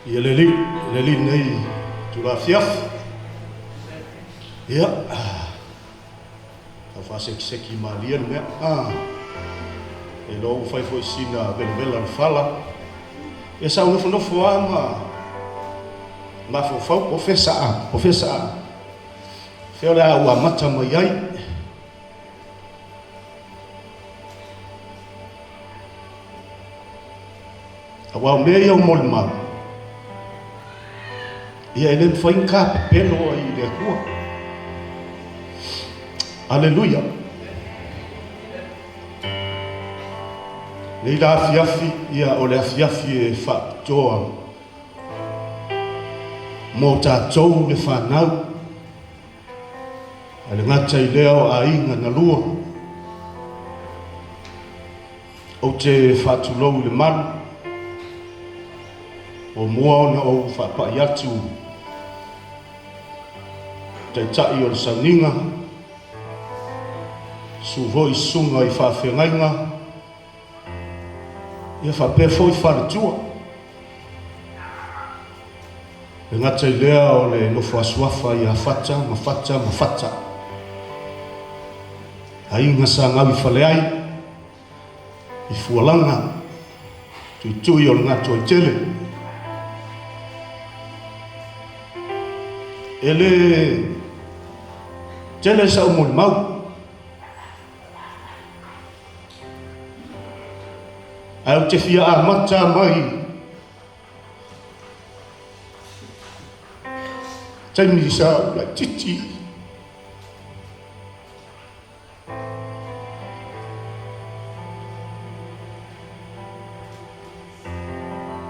Ia le li nei tu la fiaf. Ia. Ka fa seki malian mea. E lo fai foi sina vela fala. E sa no foama. Ma fo professa. Feo la ua mata mai ai. Awa mea ia mol ma. Ia ele foi em cap pelo aí de rua. Aleluia. Nei la fiafi ia o le fiafi e fa toa. Mo tatou le whanau. Ale ngata I leo a inga na lua. O te whatulou le manu. O mua ona o whapai atu. Te tai o le saninga. Suvoi sunga I whawhengainga. Ia whapefo I wharatua. Le ngata I lea o le nofo asuafa I a mafata. Ainga sa ngawi whaleai. I fualanga. Tui o le ngato I tele. Ele tele sa umul mau. Au te fia a mata mai. Taimi sa la titi.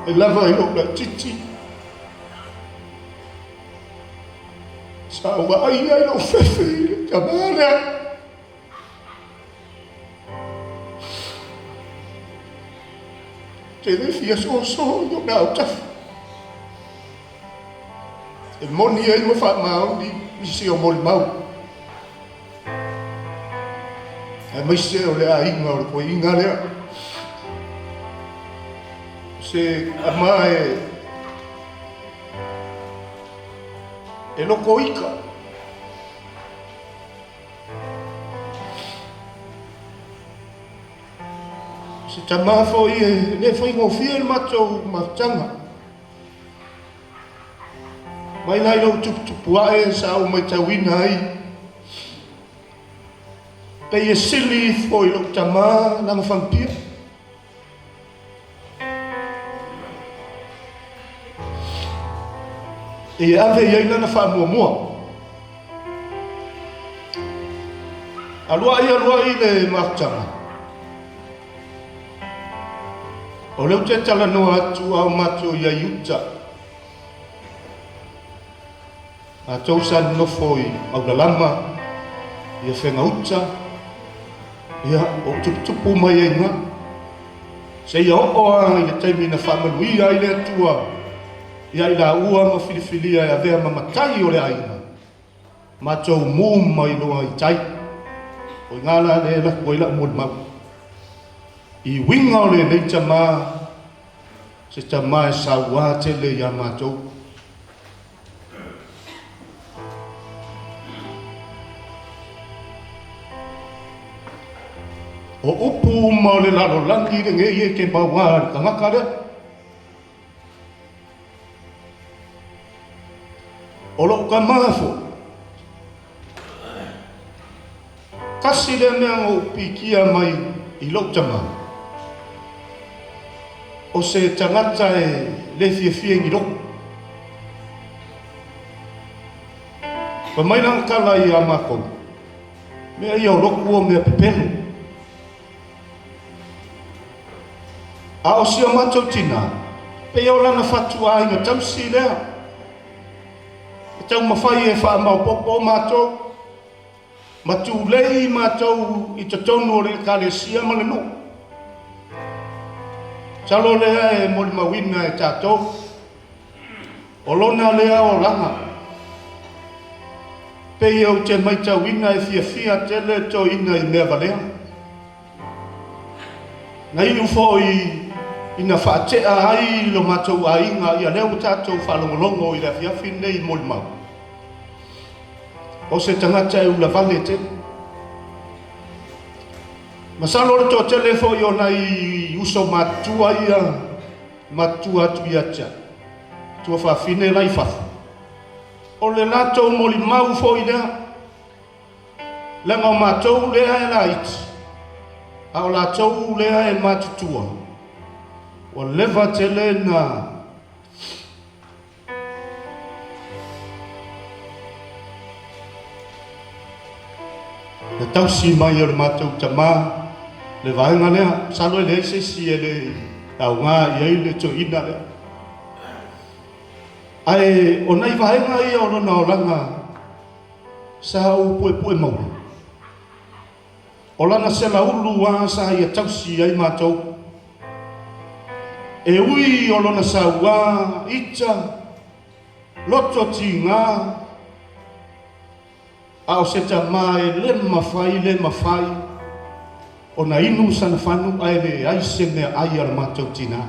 E lava I lo la titi. Sa ua ai lo fefe tamana. Te le fia so yo na taf. E moni ai mo fa mau di si o mol mau. E mai se o le ai nga o ko inga le. Se amae e loko ika. Se tama foi le foi ngofia il macho matanga. Mai lai lo tupu ae sa o mai tawina ai. Pe e sili foi lo tama lang fampia. E ave ia ina na wha mua. Alua I le matanga. O leo te tala noa atu au mato ia iuta. A tausa nofo I Aulalama. Ia whenga uta. Ia o tupu mai e ngā. Se ia oa ia taimi na whamanuia I le atua. Ia I la ua ma filifilia ia vea mamatai o le aina. Matou muma I loa I tai. O ngala le la koila mul mau. I winga o le nei tama. Se tama e sawa te le ia matou. O upu ma o le lalo langi le nge ie ke bawa ka ngaka le. O lo ka mafo. Kasi le mea o pikia mai I lo tama. O se tangata e le fie ngi lo. Pa mai lang kala I amako. Mea ia o loku o mea pepelu. A o si o matou tina. Pe ia o lana fatua inga tausi lea. Tau mawhai e wha mau popo mātou. Matu lei mātou I te tonu o le kalesia ma le no. Talo lea e moli mawina e tātou. O lona lea o langa. Pei au te maita wina e fia tele to ina I mea valea. Ngai ufo I ina whaatea ai lo matou ainga ia leo tātou whalongolongo i la fiafi nei moli mau. O se tangata e ula vale te. Masalo le tō telefo i o nei uso matua ia, matua tu ia tia. Tua whawhine lai whafu. O le natou moli mau fo i lea. Lenga o matou lea e la iti. A o la tou lea e matutua. O leva te le na. Le tausi mai o le matou tamā. Le vaenga lea. Salo e le se si e le au ngā i ei le to ina lea. Ai o nei vaenga i o lona o langa. Sa u pue maua. O lana se la ulu a sa ia tausi ai matou. E ui o lona sa ua, ita, loto ti ngā. A o se ta mai le mawhai. O na inu sana whanu ai le aise mea ai ala matou tina.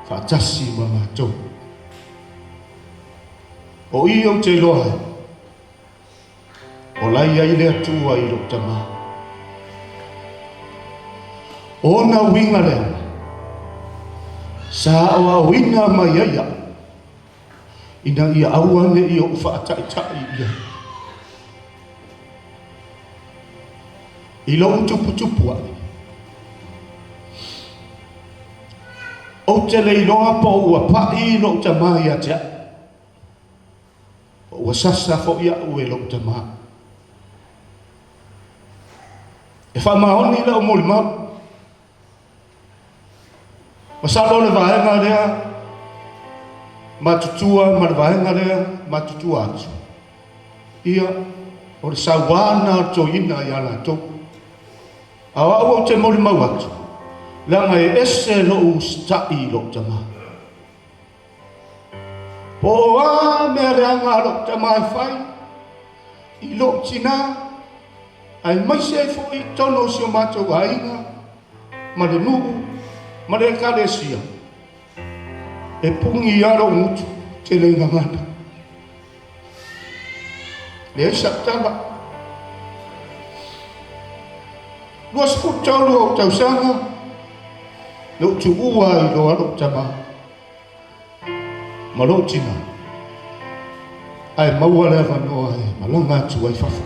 Whaatasi ma matou. O i o te loa. O lai ai le atua i rota maa. O na winga lea. Sa o wina mai ia. Ina ia awane i o whaatai ia. I lo tupu ai. O te leiloa po ua pai lo ta mai a te. O ua sasa fo ia ue lo ta mai. E whamaoni la o moli mau. Masalo le vaenga lea, matutua, ma le vaenga lea, matutua atu. Ia, o le sawana to ina i ala to. Awa ua o te mori mau atu. Langa e ese lo u stai lo tama. Po a mea reanga lo tama e whai. I lo tina. Ai mai se fo i tono si o matou ainga. Ma le nuhu. Ma le kalesia. E pungi aro mutu. Te le ngangana. Le saptaba. Lua sputau o tausanga. Lo tu ua i lo aro tama. Ma lo tina. Ai maua le wanoa e malanga atu ai fafa.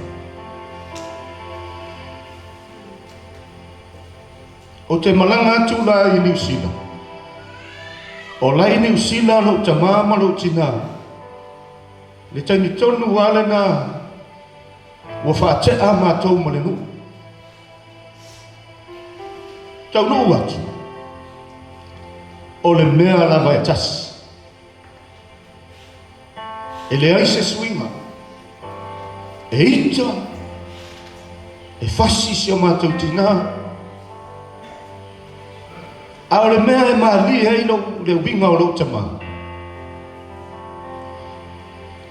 O te malanga atu la i New Zealand. O la i New Zealand o tama ma lo tina. Le taini tonu wale na ua whaatea mātou ma le nu. Tau nu atu. O le mea la vai tasi. E le aise swinga. E ita. E fasi si o mātou tina. A o le mea e maali hei lo le winga o lo tama.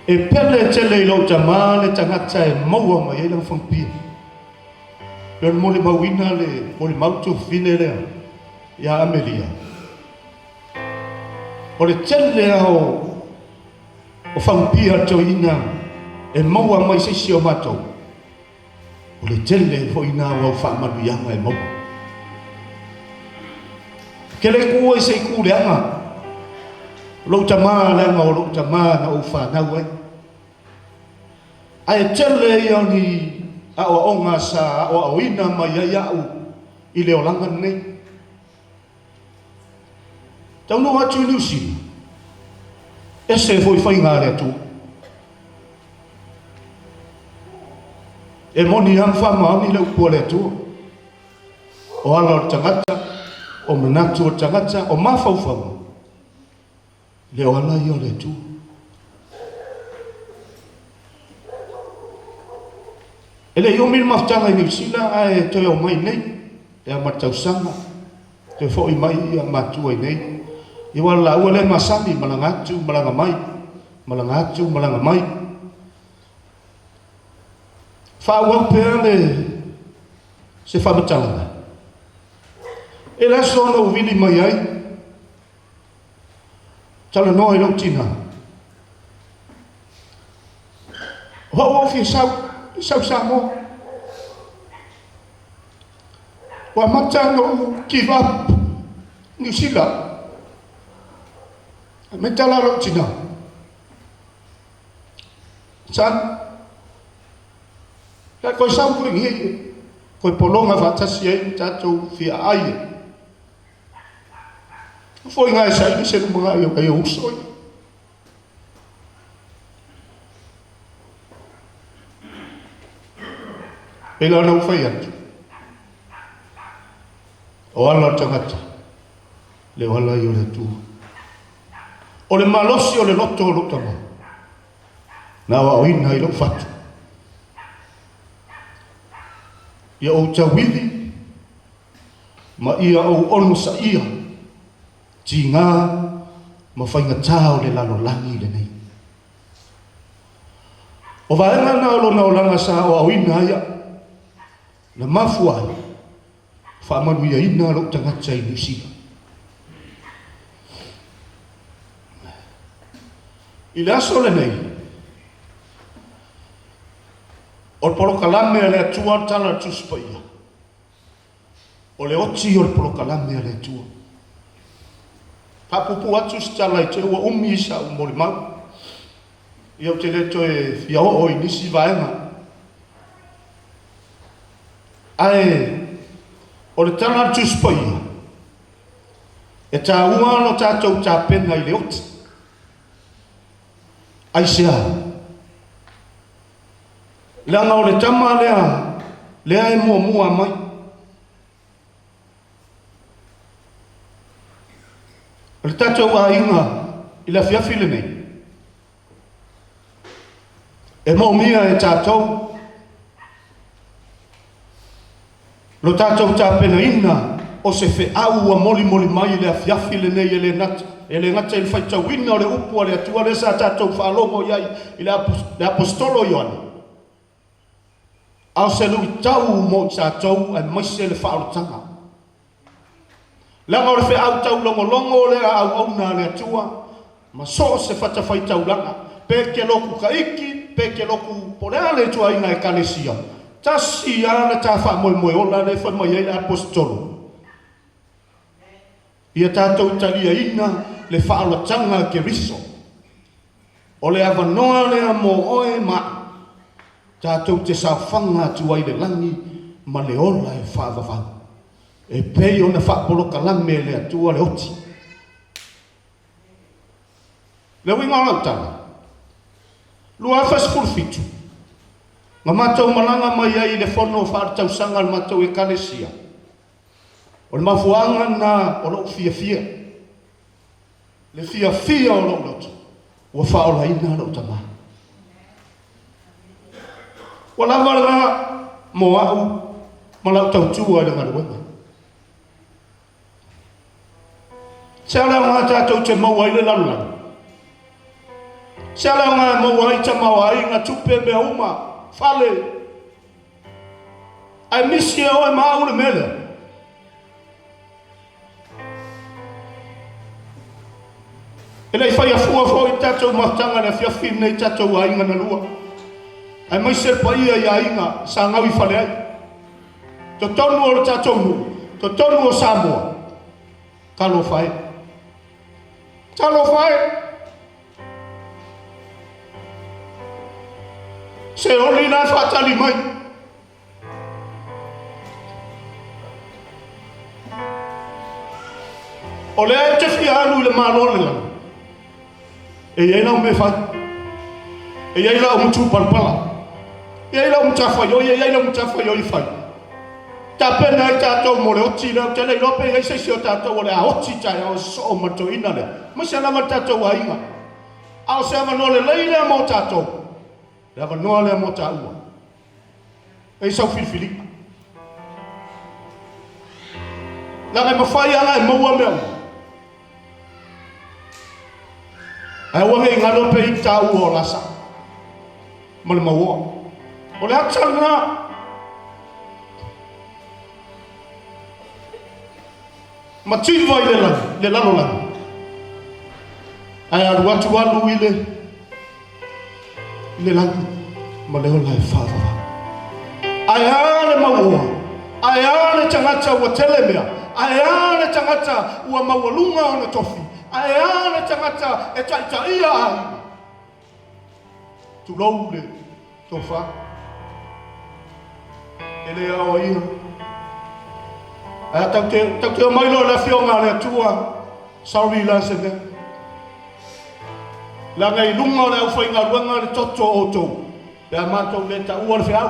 E pele tele i lo tama le tangata e maua mai e lang whampia. Leo mo le mawina le, mo le mautu fine lea. Ia Amelia. O le tele o whampia to ina e maua mai sisi o matou. O le tele fo ina o whaamanu yanga e maua. Kele kua i se ku leanga. Lo tama leanga o lo tama na o whanau ai. Ai tele i ni a o onga sa o au ina mai ai au i leo langa nei. Tau no atu i lusi. E se foi whainga rea tu. E moni ang whamau ni leo kua rea tu. O ala o tangata. O manatu o tangata, o mawhauwhau. Leo ala i o le tu. E le io mil maftanga i Niusila, ae toi o mai nei, e a matausanga, toi fo i mai i a matua i nei. I wala ua le masani, malangatu, malanga mai, malangatu, malanga mai. Whauau pēr le se whamatanga. e la so na uvili mai ai tala no i lo tina ho fi sau mo wa matano give up ni sila me tala lo tina san la ko sau ku ngi ko polonga va tasi ai tato fi ai foi ngai sai ni se mga yo kai usoi ela não foi atu o ala tangata le wala yo le tu o le malosi o le loto lo tama na wa ina i lo fatu ia o tawili ma ia o onu sa ia tinga ma fainga tau le lalo langi le nei o vaenga na lo na olanga sa o ina ia na mafua fa manu ia ina lo tangata i nusia i le aso le nei o le polokalame a le atua tala tuspaia o le oti o le polokalame a le atua papupu atu stala i te ua umi isa o mo le mau ia o te leto e fia o i nisi vaenga ae o le tala tuspaia e ta ua no tatou ta pena i le oti ai sea langa o le tama lea e mua mai o le tatou a inga i la fiafi le nei e maumia e tatou lo tatou tapena ina o se fe au a moli mai le fiafi le nei e le ngata il faitauina o le upu a le atua le sa tatou whaalongo iai i le apostolo Ioane au se lui tau mo tatou ai maise le whaalotanga langa o le fe au tau longo le au na le atua ma so se faitau langa pe ke loku kaiki pe ke loku polea le tua ina e kalesia tasi ana ta fa moe ola le fa mai le apostolo ia tatou talia ina le whaalotanga ke riso o le avanoa le amo oe ma tatou te sawhanga tuai le langi ma le ola e whaavavau e pei ona whaapoloka lame le atua le oti le winga o lautanga lua fitu ma matou malanga mai ai le fono whaartausanga le matou e kalesia o le mafuanga na o lo fia le fia o lo loto ua whaola ina lo tama ua lava mo au ma lau tautua i le ngaruenga se ala ngā tātou te maua i le lalulanga se ala ngā maua i te maua i ngā tupe mea uma fale ai misi e oe maa ule mele e lei whai a fua i tātou matanga na fiafi nei tātou a inga na lua ai mai se paia i a inga sa ngawi whale ai to tonu o tātou nu to tonu o Samoa kalo whai se oli na whatali mai o lea te fia alu i le malole lana e iei lau me whai e iei lau mutu palpala e iei lau mutawhaioi e iei lau mutawhaioi whai ta pena i tātou mo le oti leo te lei lope i eise si o tātou o le a oti tai o so mato ina le ma se lama tātou a inga ao se ama no le lei lea mo tātou le ava noa lea mo tā ua e sau filifili la e mawhai ala e maua mea ai ua ngei ngalo pe i tā ua o lasa ma le maua o le atanga ma tiva i le lalo langa. Ai aru atu alu i le langa, ma leo lai whāwha. Ai ane maua, ai ane tangata ua telemea, ai ane tangata ua mawalunga o na tofi, ai ane tangata e taitaia ai. Tu rau le tofa, e le awa ia. Ai tau te mailo la fionga le atua, sorry la se ne. La ngai lunga le au whainga ruanga le toto o tau. Pe a mātou le ta ua le whiau.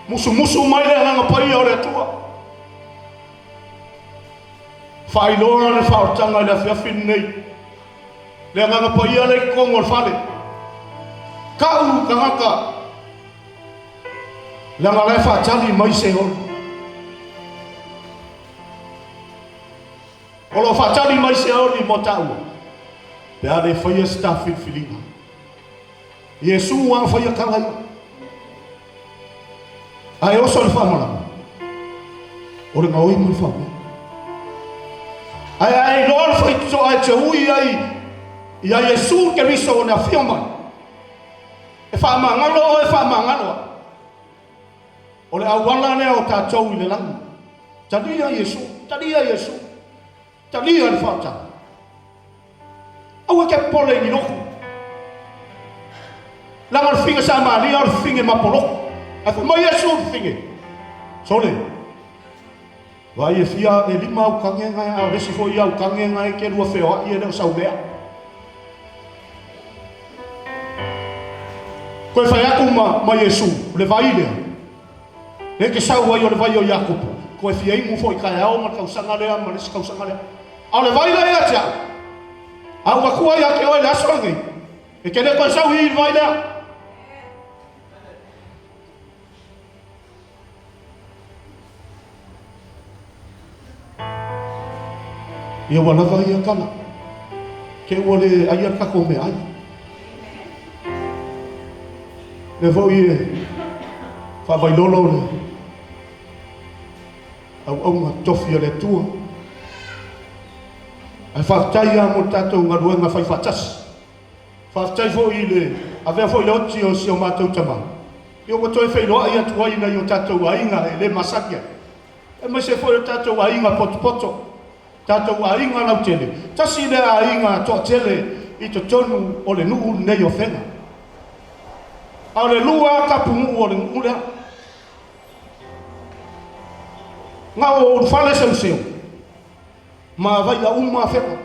Musu mai le hanga pai o le atua. Whailoa le whaotanga le whiawhin nei. Le hanga pai o le kongo le whale. Kau kangaka. Le hanga le whaatali mai se hon. Olo whaatali mai se hon i mo taua. Pe a le whaia staffin whilinga. Iesu wang whaia kangai. Ai oso le whamara. Ore ngā oi mui whamara. Ai loa le whaito ai te hui ai. Ia Iesu ke riso o na whiamai. E whamangano. Ore awala nea o tātou i le langi. Talia Iesu. Talia le whaatanga. Aua ke pole ni loko. Langa le whinga sa maali, au le whinga mapoloko. Ai mai Iesu le whinga. Sole. Vai e fia e lima au kangenga, au resi fo i au kangenga e ke lua wheo i e leo sau mea. Koe whai aku ma Iesu, le vai lea. Le ke sau ai o le vai o Iakopo. Koe fia imu fo i kai au ma kausanga lea, ma resi kausanga lea. Au le vai lea tia. Au wakua ia ke oe le aswangi. E kene koe sau i vai lea. Ia walawa ia kala. Ke ua le aia kako me ai. Le vau i e whawailolo le. Au ngā tofi a le tua. Ai whaktai a mo tātou ngā ruenga whai whatasi. Whaktai fo i le, a vea fo i le oti o si o mātou tama. I o mato e whailoa i atu aina i o tātou ainga e le masakia. E mai se fo i o tātou ainga poto. Tātou ainga nau tele. Tasi le ainga toa tele i to tonu o le nuu nei o whenga. A le lua kapungu o le nuu lea. Ngā o whale seu. Ma vai a uma whenga.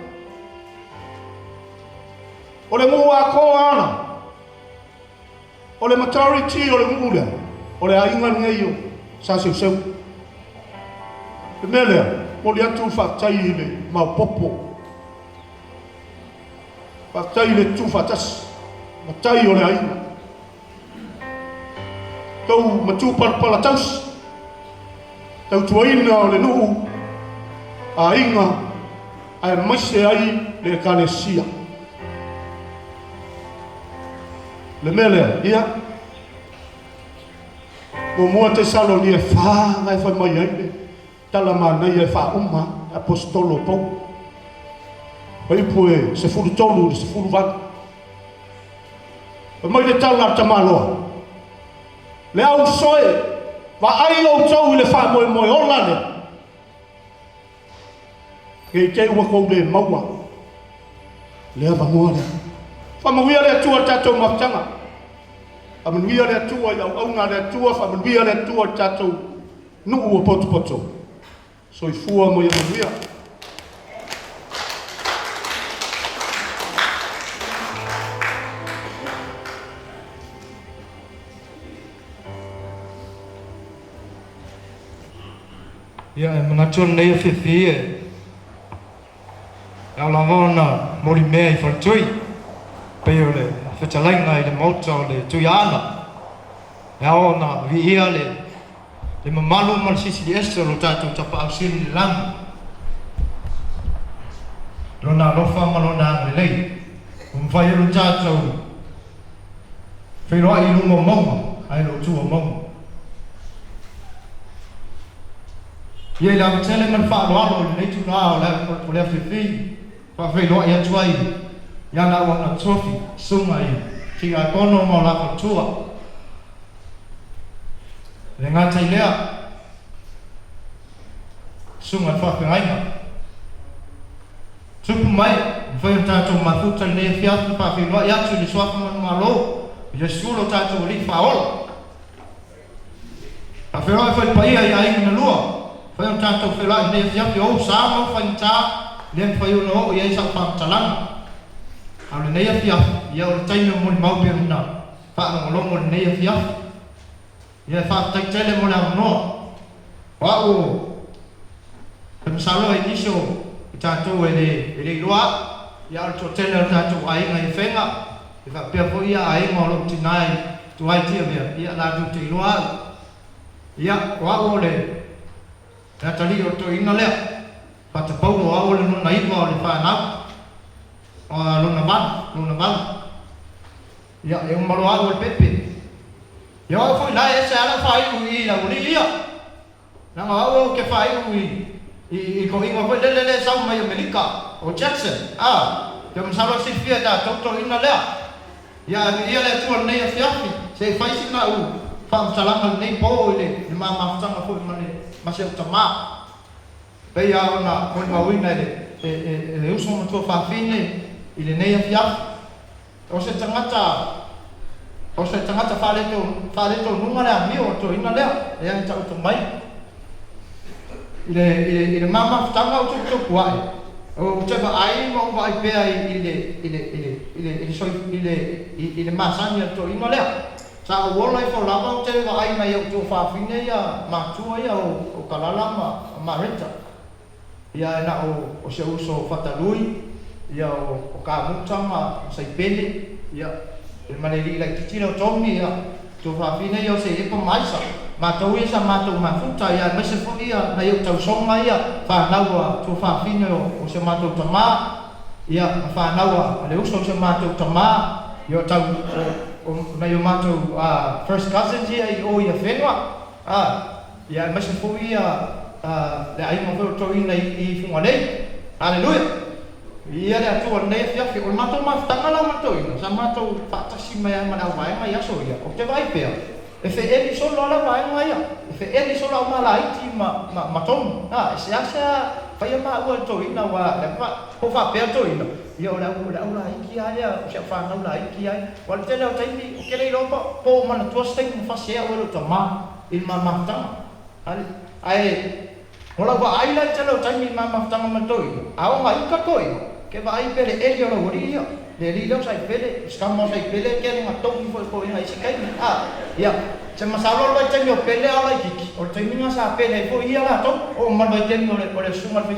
O le mua koa ana. O le maturity o le nuu lea. O le ainga ngei o sa seu. E mea lea. Mo le atu whaktai i le maupopo. Whaktai le tu whatas. Matai o le aina. Tau matu parapala taus. Tau tuaina o le nuu. A inga. A maise ai le kalesia. Le mele, ia. Mo mua te salo ni e whanga e whai mai aile. Tala mana ia fa uma apostolo pau. Pai poe se furu tolu se furu van. Mai le tala tamalo. Le au soe va ai o tau le fa moi ola le. Ke ke wa ko le maua. Le ava moa le. Fa mawia le tua tatou mafutanga. A mawia le tua ia au nga le tua fa mawia le tua tatou nu o poto. So i fua mo ia mawia. Ia e manatona nei a whiwhi e. Au lavona mori mea i wharatui. Pei o le whetalainga i le mauta o le tui ana. E aona vi ia le mamalu ma le sisi li esa lo tātou tapa au sini le lama. Lona alofa ma lona ane lei. Umwhai ero tātou whairoa i lunga maunga, ai lo tua maunga. ia la tele man fa lo le tu na o le fi fa fe lo ia tuai ia na wana trophy sunga i tinga kono mo la tua le ngata ilea sunga fa fe aina tupu mai fa ia tato mafuta le fiatu fa fe lo ia tu le swafa man malo ia sulo tato li fa ola fa fe lo fa pa ia na lua fa ia tato fe lo le fiatu o sa mo fa ta le fa ia no ia sa fa talang ale nei afia ia o taino mo mau pe na fa no lo nei afia ia fa tai tele mo la no wa o pe salo e iso tato ele loa ia o tele tato ai ngai fenga e fa pe po ia ai mo lo tinai tu ai tia ia la tu te loa ia wa o le tali o to ina le fa te pau o o le no nai mo le fa na luna ban ya e un malo el pepe yo foi lá essa ela faz la ulia na o que faz e correndo foi le sau mai America o Jackson que me sabe se fia da toto ina le ya le tu nei fiafi se faz na u fam salanga nei po le ma tanga foi ma se tama pe ya ona foi ma wina le uso mo to fa fine ile nei afia o se tangata fale to nunga le ami o to ina le e ai tau to mai ile mama tanga o to kuai o te ba ai mo vai pe ai ile masanya to ina le sa o wola fo lava te va ai mai o to fa fine ya ma tua ya o kalala ma reta ya na o se uso fatalui ia o ka mutama sai pele ia e maneli la titira tomi ia to fa fine ia se e ko maisa ma to ia sa ma to ma futa ia me se fo ia na ia tau songa ia fa naua to fa fine o se ma to tama ia fa naua le uso se ma to tama ia tau o na ia ma to first cousins ia o ia fenwa ia me se fo ia le ai mo to ina I funga nei haleluya ia le atu nei fiafi o matou mafutanga la matou ina sa matou faatasi mai mana vaenga ia so ia o te vai pea e fe eli solo ala vaenga ia e fe eli solo au malaiti ma tomu e se asa fai ma ua to ina wa le pa ho fa pea to ina ia o la iki ia o se fa na la iki ai o le tele o taimi o kele ropa po mana tua steng fa se o lo tama il ma mafutanga ai ola wa ai la tele o taimi ma mafutanga ma to ina au ma ika to ina ke vai pele ele o ori ia le lilo sai pele skamo sai pele ke nga to ko ina isi kai ia se masalo lo temi o pele ala kiki o temi nga sa pele ko ia la to o mal vai temi o le suma fi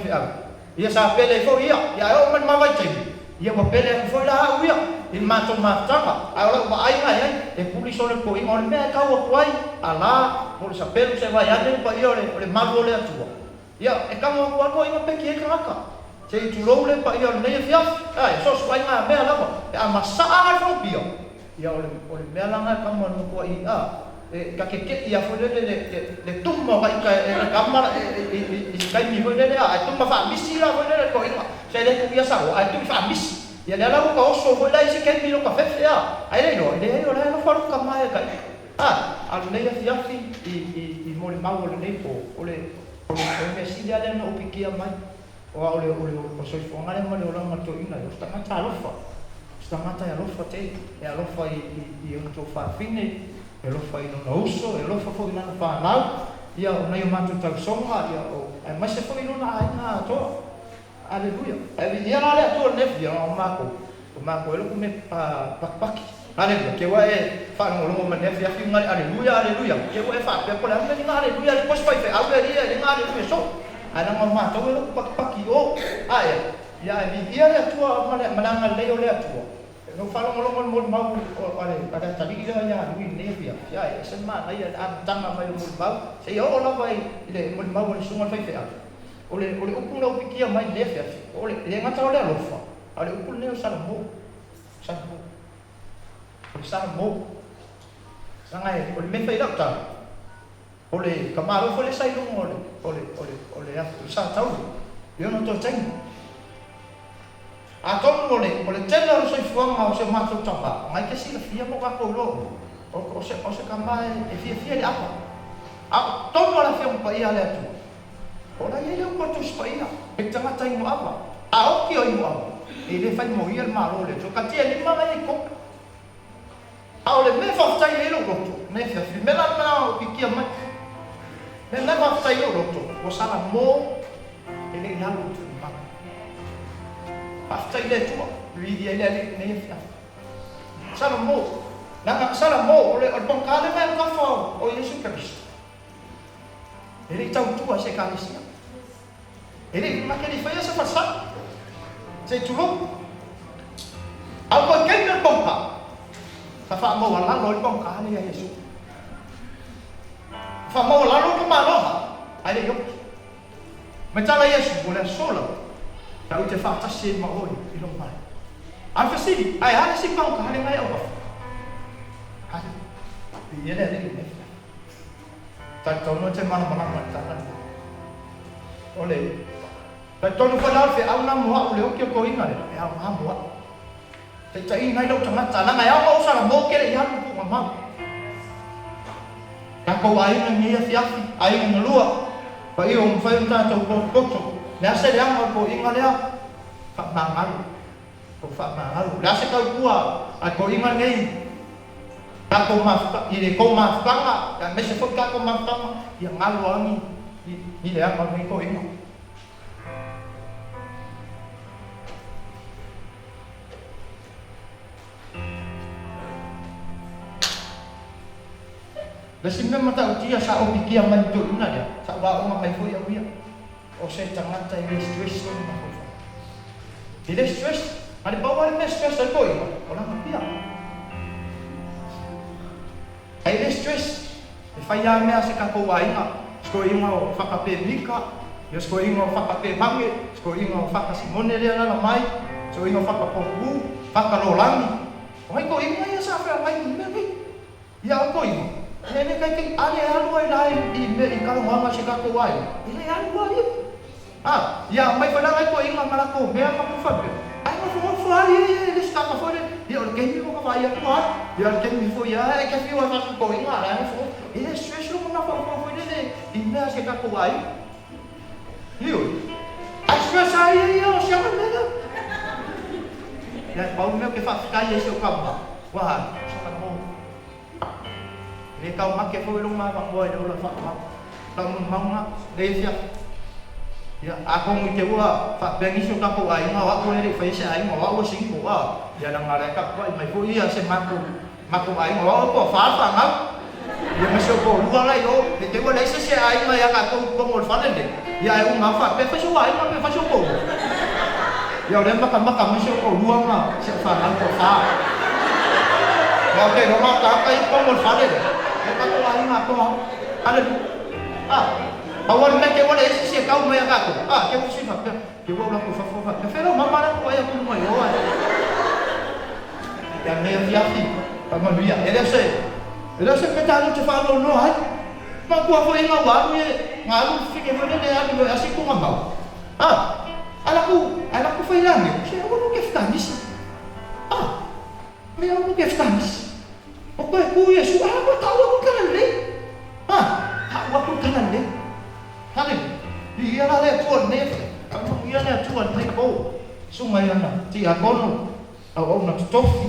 ia sa pele ko ia o man ma vai temi ia ko pele ko la ia il ma to ma tama ala ba ai ai e puli sole ko ina o me ka o kwai ala o sa pele se vai ade pa ia le malo le atua ia e ka mo ko ina pe ki e ka se tu role pa ia nei fia so swai nga me ala a masa ala fo pio ia ole me ala nga ka mo ko I e ka ke ia fo le tumma vai ka kamera kai mi fo le tumma fa misi la fo le ko ina se le ku ia sa o tu fa misi ia le ala ko so fo le se ke mi lo ka fe ia ai le no fo ka mai ka al nei fia fi I mo le mau le nei po ole me si le ale no pikia mai o ole o soi fonga le mole ola mato ina o sta mata ya lofa te e lofa I un to fa fine e lofa I no uso e lofa fo ina fa nau ia o nei mato tau songa ia o e mai se fo ina ai to aleluia e ia la le to ne via o mako elo come pakpaki aleluia ke wa e fa no lo me ne via fi ngai aleluia ke wa e fa pe ko la me ni aleluia le pos fa fe au ia ni aleluia so ana mama to lo pakpaki o ia ia le tua malanga le o le tua no falo mo mau ale pada tadi dia ya ni nevia ya sema ai tanga mai mo mau se yo la vai le mo mau le sunga fai fea ole upun lo pikia mai nevia ole le ngata ole lofa ale upun ne salmo ole sangai ole me fai doctor Ole kamaro fole sai lu ole a sa tau yo no to teng a tom ole tela so fuanga o se mato tapa mai ke sila fia mo ka ko lo o se kamai e fia apa a tom la fia mo pa ia le tu ora ia le ko tu spaina e tanga tai mo apa a o ki o mo apa e le fai mo ia maro le so ka tia ni ma mai ko a ole me fa tai le lo ko me fa fi me la o ki mai me fa tai lo to o sala mo e le ia lo tu ma after ile tu lui ele ne fia sala mo ole o bon kale me ka fo o Yesu Cristo ele tau tu se kalisia ele ma ke fai essa passa se tu lo au ko ke me bon ka fa mo wala lo bon kale ya Yesu fa mo la lo ma lo ale yo me tala Yesu ole solo tau te whaatasi ma oi i lo mai. Ai whasiri, ai hana si pau ka hane ngai au wafu. Hane, i ele rei me. Tai tono te mana mana tana. Ole, tai tono whanau whi au na mua ule oki o ko inga re, e au na mua. Te tai ngai lau tangata, na ngai au mau sara mō kere i hanu puka mau. Ka kou ainga ngia fiafi, ainga na lua, pa i o mwhai un tātou koto. Nea se leang o ko inga lea, whakmangaru. Ko whakmangaru. Nea se kau kua, a ko inga nei. Ka ko mawhaka, i le ko mawhakanga, ka me se whaka ko mawhakanga, i a ngaru angi, i leang o nei ko inga. Le si mema tau tia sa o pikia mai tu ina dia, sa wa o mai foi au ia. O se tangata i le stress no ma kofa. I le stress, ale bawa le stress al koi, o la pia. Ai le stress, e fai a mea se ka ko wainga, sko inga o whakape mika, ia sko inga o whakape mange, sko inga o whakasimone lea na mai, sko inga o whakapoku, whakarolangi. O hai ko inga ia sa whea mai me me. Ia o ko inga. Nene kai kai ale alua i lai i me i karo mama se ka ko wainga. Ile alua ia. Ah, ya mai fa ngai ko inga mala ko me ma ko fa. Ai ma fo fa ye le sta ka fo le. Dia o ke ni ko fa ya ko. Dia ke ni fo ya e ke fi wa fa ko inga la fo. Ile stress lo na fo le. I me se ka ko ai. Io. A stress ai yo se ma le. Ya pa me ke fa ka ye se ka ma. Wa, so ka mo. Le ka ma ke fo lo ma ba ko e lo fa ma. Ta mo ma ma le sia. Ya, ako ngi te wa fa bengi so ka ko ai nga wa ko ere fa se ai nga wa sing ko wa ya nang ngare ka ko mai fo ia se mako ai nga wa ko fa nga ya me so ko lu ala yo te wa le se ai nga ya ka ko mo fa le ya ai nga fa pe fa so ai nga pe fa so ko ya le maka me so ko lu nga se fa nga ko fa ya ke no ma ka ko mo fa le ka ko ai nga ko ale awan me ke wala ese kau mai gato ke si fa ke wala ko fa ke fero mama na ko ya ko mai o ya me ya fi pa dia ele se que tá no te falo no ai ma ko fo inga wa me ngalu fi ke mo ne ya ko asi ko ngam ala ku fa ila me se o no ke ficar nisso me o no ke ficar nisso o ko ku yesu ko ta o ko kana le wa ko kana le Hale, ia la le tuan ne, kamu ia le tuan ne ko, sungai ana, ti akono, au na tofi,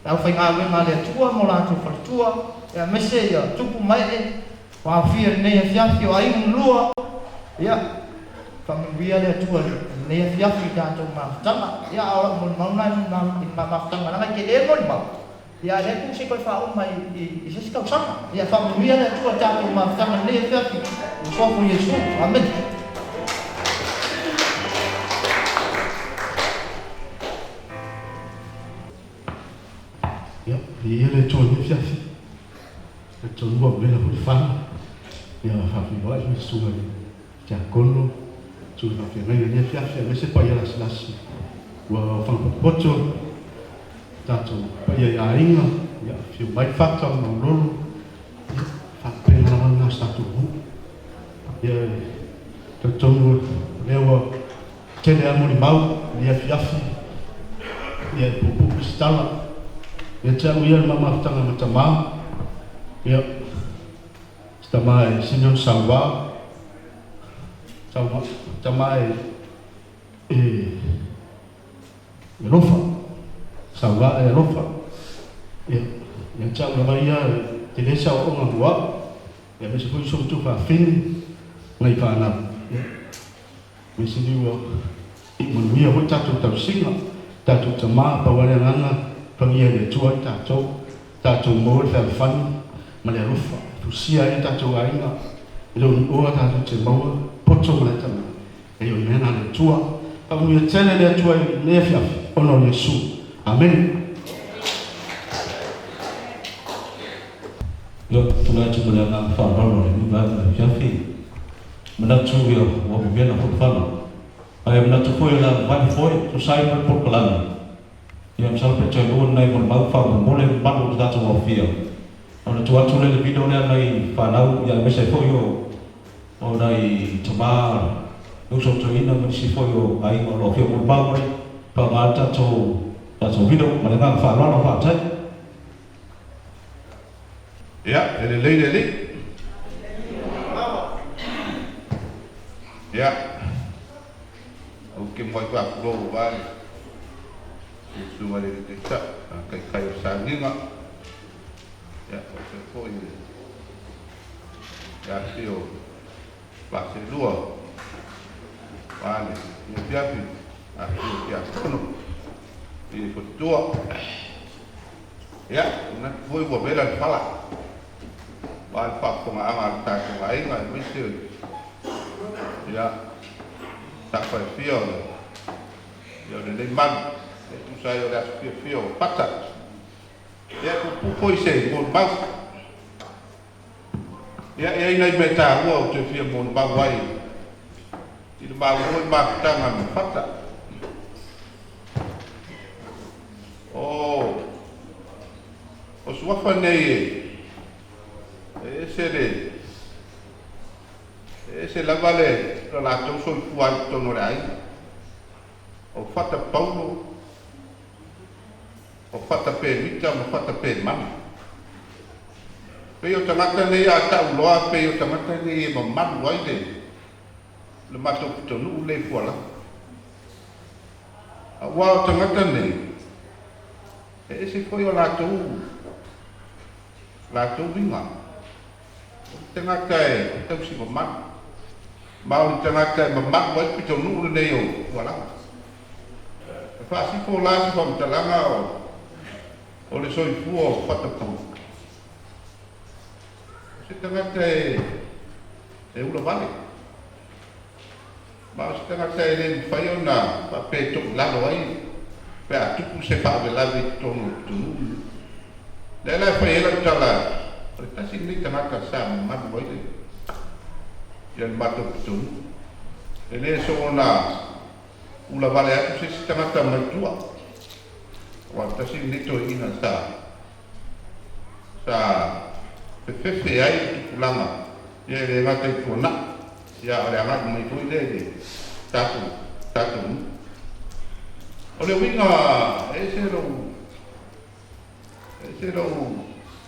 au fai ngā le tua mo la tu tua, ya mese ya tupu mai e, wa fia ne fiafi o ai lua, ya, kamu ia le tuan ne fiafi da tu ma tama, ya au mo mauna na ma tama na ke e mo ba. Ya le ku se ko fa o mai i se ka sama, ya familia le tuan da tu ma tama ne fiafi. Só com Yesu, amém. Ya, dia le tuan ni fiafi. Le tuan buat bela pun faham. Ya, faham buat ni sungai. Jakono, sungai ngai ni fiafi, mesti payah las. Wa faham bocor. Tatu, payah inga. Ya, fiu mai faktor no lolo. Faham pela mana satu. ia tonu lewa tele amuri mau ia fiafi ia pupu stala ia tau ia mama tanga matama ia tamai Simeon Salva tamai Elofa Salva Elofa ia tau la ia Teresa o nga wa ya me se foi so tu fa fin ngai fa na me se diu I mon mia ho tatu tau singa tatu tama pa wale nganga pa ia le tua tatu mo fa fan ma le rufa tu sia I tatu ainga lo o tatu te mo poto ma tama e yo mena le tua pa mo tele le tua le fia ono Yesu amen. Yo tuna tu mula na fa ro ni ba na jafi mana tu yo wa bien na fotfala ai mana tu foi la vai foi tu sai per por plan yo am sal pe che lo nai mon ba fa mo le ba do da tu wa fia ona tu atu le video na nai fa na ya me se foi yo o dai tama lo so tu ina me si foi yo ai mo lo fio mo ba mo pa ma ta tu video mana na fa lo fa tai. Ja, lele. Ja. Oke moi kwa pro ba. Suma le tita, kai sanginga. Ja, se foi. Ja, tio. Passe lua. Vale, e piapi. Aqui que a kono. E fotua. Ja, na foi bo bela fala. Ba pa ko ma ama ta ko ai ma mi se ya ta fa fio yo le man tu sai yo la fio pata ya ko foi se mo ba ya ina beta wo te fio mo ba wai ti ba wo ba ta ma pata oh o sua fa nei ese la vale la to so fuai to no rai o fata paulo o fata pe vita o fata pe mami pe yo tangata nei a ta loa pe yo tangata nei ma man wai le mato to nu le fuala a wa tangata nei ese foi o la to vinga tengah kai tau si mamat mau tengah kai mamat wai pito nu le yo wala fa si fo la si fo talanga o le soi fu o pata pu si tengah kai e ulo vale mau si tengah kai le fayo na pa pe to la lo ai pe a tu se fa de la vi to nu le la fa ela tala kasi ni tengah kasam mat boy de yan mato betul ele so na ula vale aku si tengah tam tua wa kasi ni to ina sa pefe ai ulama ye le ngate kona ya ale amat mai tu de tatu ole winga ese ro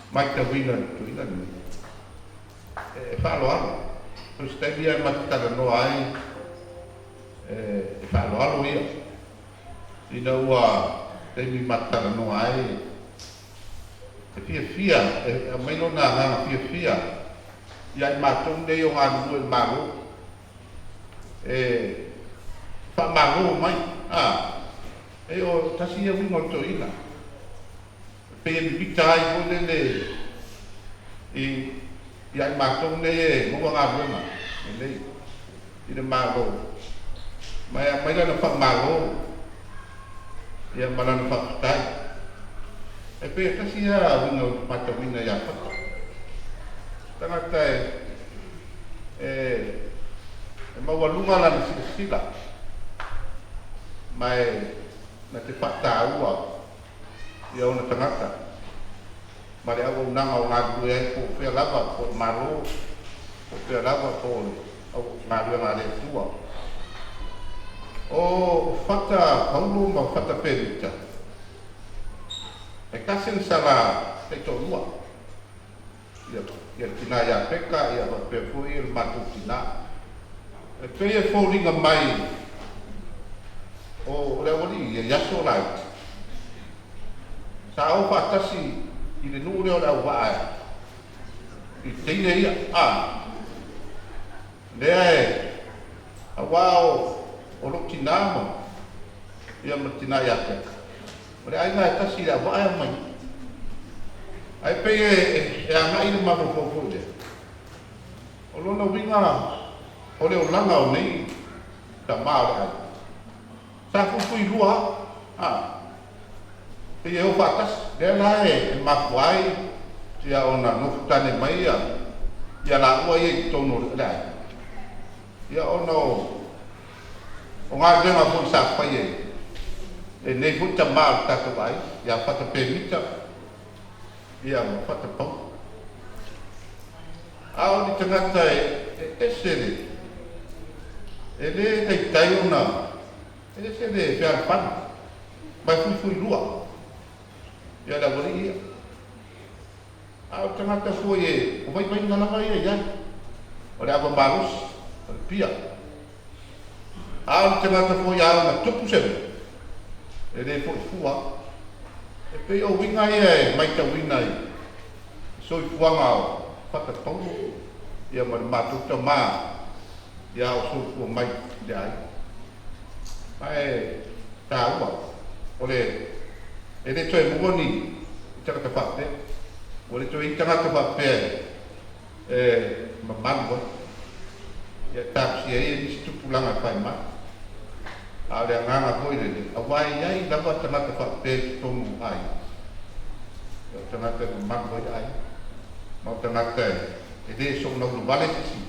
mai ta winga tu ina fa lo alo pues te dia matata no ai fa lo alo ia ina wa te mi matata no ai fia mai no na fia ia matung de yo ngan bu mago fa mago mai o tasia winga to ina pe bitai ko le ya matung de mo nga ma le ina mago mai la fa mago ya malan fa tai pe tasia winga matung ina ya fa tangata mawalunga la sila mai na te fakta ua ia ona tangata mare au nanga o ngā kue ai ko whea lava ko maro ko whea lava ko au ngā le tua. O whata kaulu ma whata perita. E kasen sala te to lua. Ia tina ia peka, ia pepui, ia matu tina. E pea fōringa mai o lea wani, ia yaso lai. Sa au whatasi i le nuu leo lau waa i teine ia lea e a wao o lo tinama ia ma tina ia peka o le ainga e tasi lea waa mai ai pei e anga i le mako fofo le o lona winga o le o langa o nei ka maa le ai sa fufui lua e o fatas le la e makwai ia ona no tane mai ia la ua ia tono le ia ona o nga venga fo sa pai e nei futa mal ta to vai ia fata permita ia fata pau au di tangata e sele e le dai tai ona e sele fiar pan mai fui lua ia la wari ia. Au tangata foi e, o vai ngana vai ia. O le ava malos, o le pia. Au tangata foi au na tupu sebe. E le foi fua. E pei o winga ia e mai ta winga i. Soi fuanga o whaka tonu. Ia ma matuta maa. Ia o soi fua mai le ai. Mai ta ua. O le e le toi mugoni tanga te whapte o le toi tanga te whapte ma mango ia tapsi e nisi tupulanga whai ma a le anganga koire a wai iai lava tanga te whapte tonu ai ia tanga te mango ai ma tanga te e le so na ulu vale sisi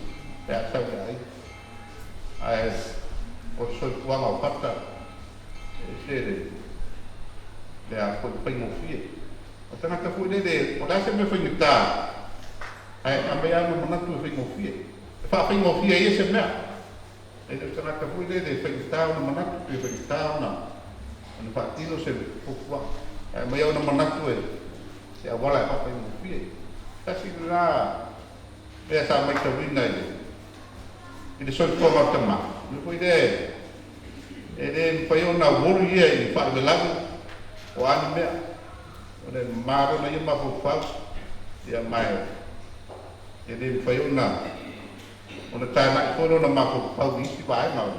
e a tau ai ai o soi kuanga o pata e se le a ko pai mo fie o tanga ta fu le o la se me foi nita ai a me anu mana tu foi mo fie fa pai mo fie e se me e le tanga ta fu le foi nita o mana tu foi nita na on fa tino se fu fa ai me o mana tu e se a wala fa pai mo fie ta si la e sa mai ta wina i le soi ko ma tama ni foi de e le pai ona wolu ia i fa le lagu o anu mea o le maro na ia mafofau ia mai e le whaiona o na tāna i whono na mafofau isi wae ma o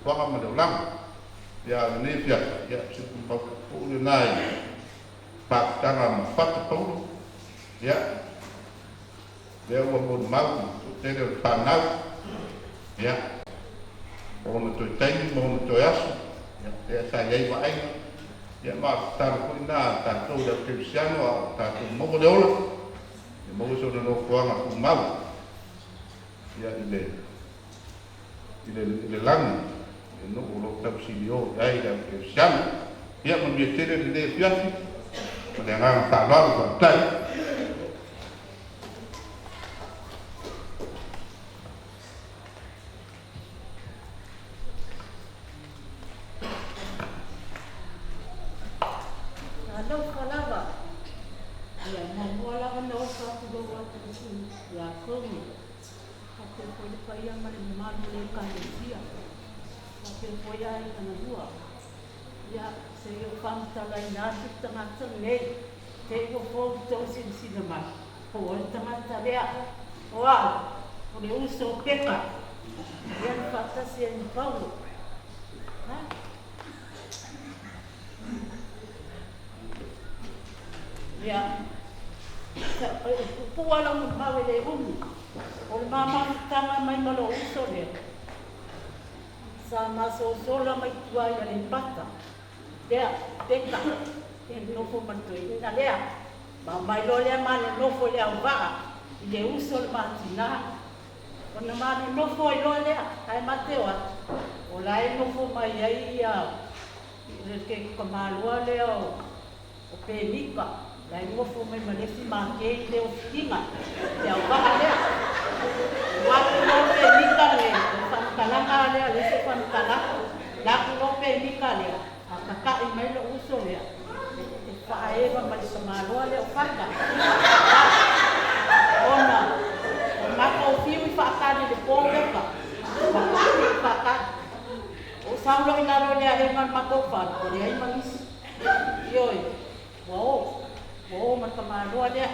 whanga ma leo lama ia le ne fiaka ia sipu mauka pōle nai pākitanga ma whata pauru ia lea ua mōna mau o tere o whanau ia o na toi taimi mo na toi asu ia lea sa iei wa ainga ia ma tara kuina tātou da Cristiano a tātou mogo le ola e mogo so no kuanga ku mau ia ile langi e no lo tau silio ai da Cristiano ia mo mi tere le fiafi o le nganga ta lo ko tai sola mai tua ia le pata. Lea, peka, e nofo matoi ina lea. Ma mai lo lea mano nofo lea uvaga, i le uso le matina. Ona mano nofo i lo lea, ai mateo atu. O la e nofo mai ai ia, ke kamalua lea o penika. La e nofo mai malesi ma ke i le o fikinga. Lea uvaga lea. Waku lope nika le, whankalanga lea, lese whankalanga. Laku lope nika lea, a kakai mai lo uso lea. E whaewa mai sa maloa lea o whaka. Ona, o maka o fiu I whakane le pōweka. Whakane. O saulo I laro lea he man mako whana, o lea I mangisi. Ioi, wao mata maloa lea.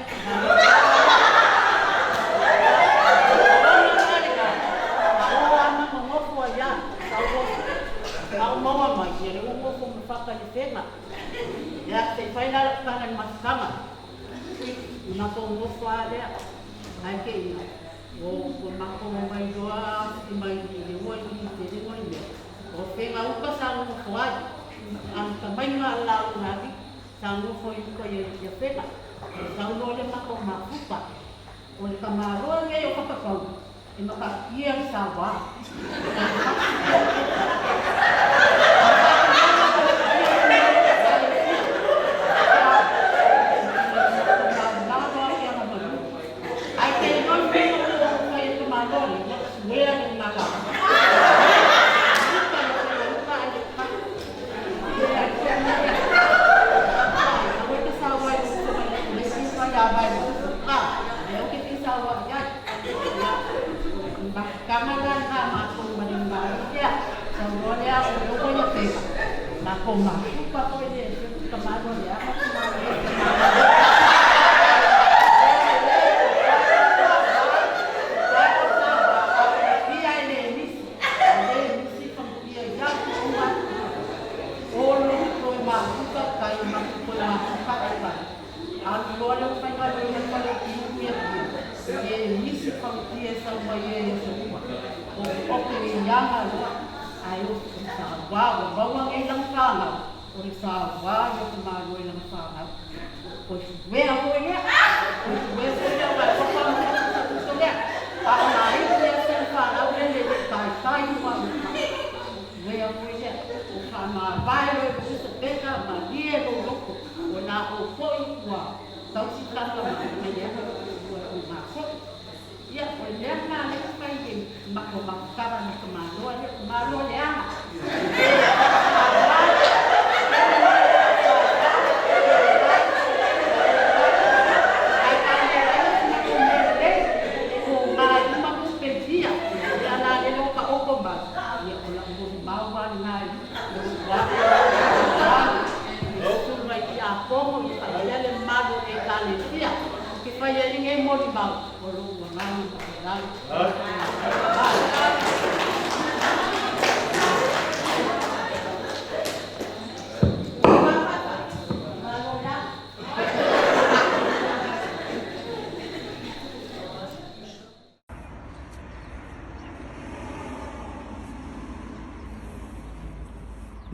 Au maua mai, e reo ngofo me whaka ni whenga. Ea, te whainara kanga ni masikanga. Una ko ngofo a rea. Ai ke ina. O mako mai doa, si mai ni le ua ni te ringo ni mea. O whenga uka sa ngofo ai. Ang kamai ngā lau ngāki. Sa ngofo I uka I whenga. Sa uno le mako makupa. O le kamaroa ngai o kakakau. E maka ia sa wā.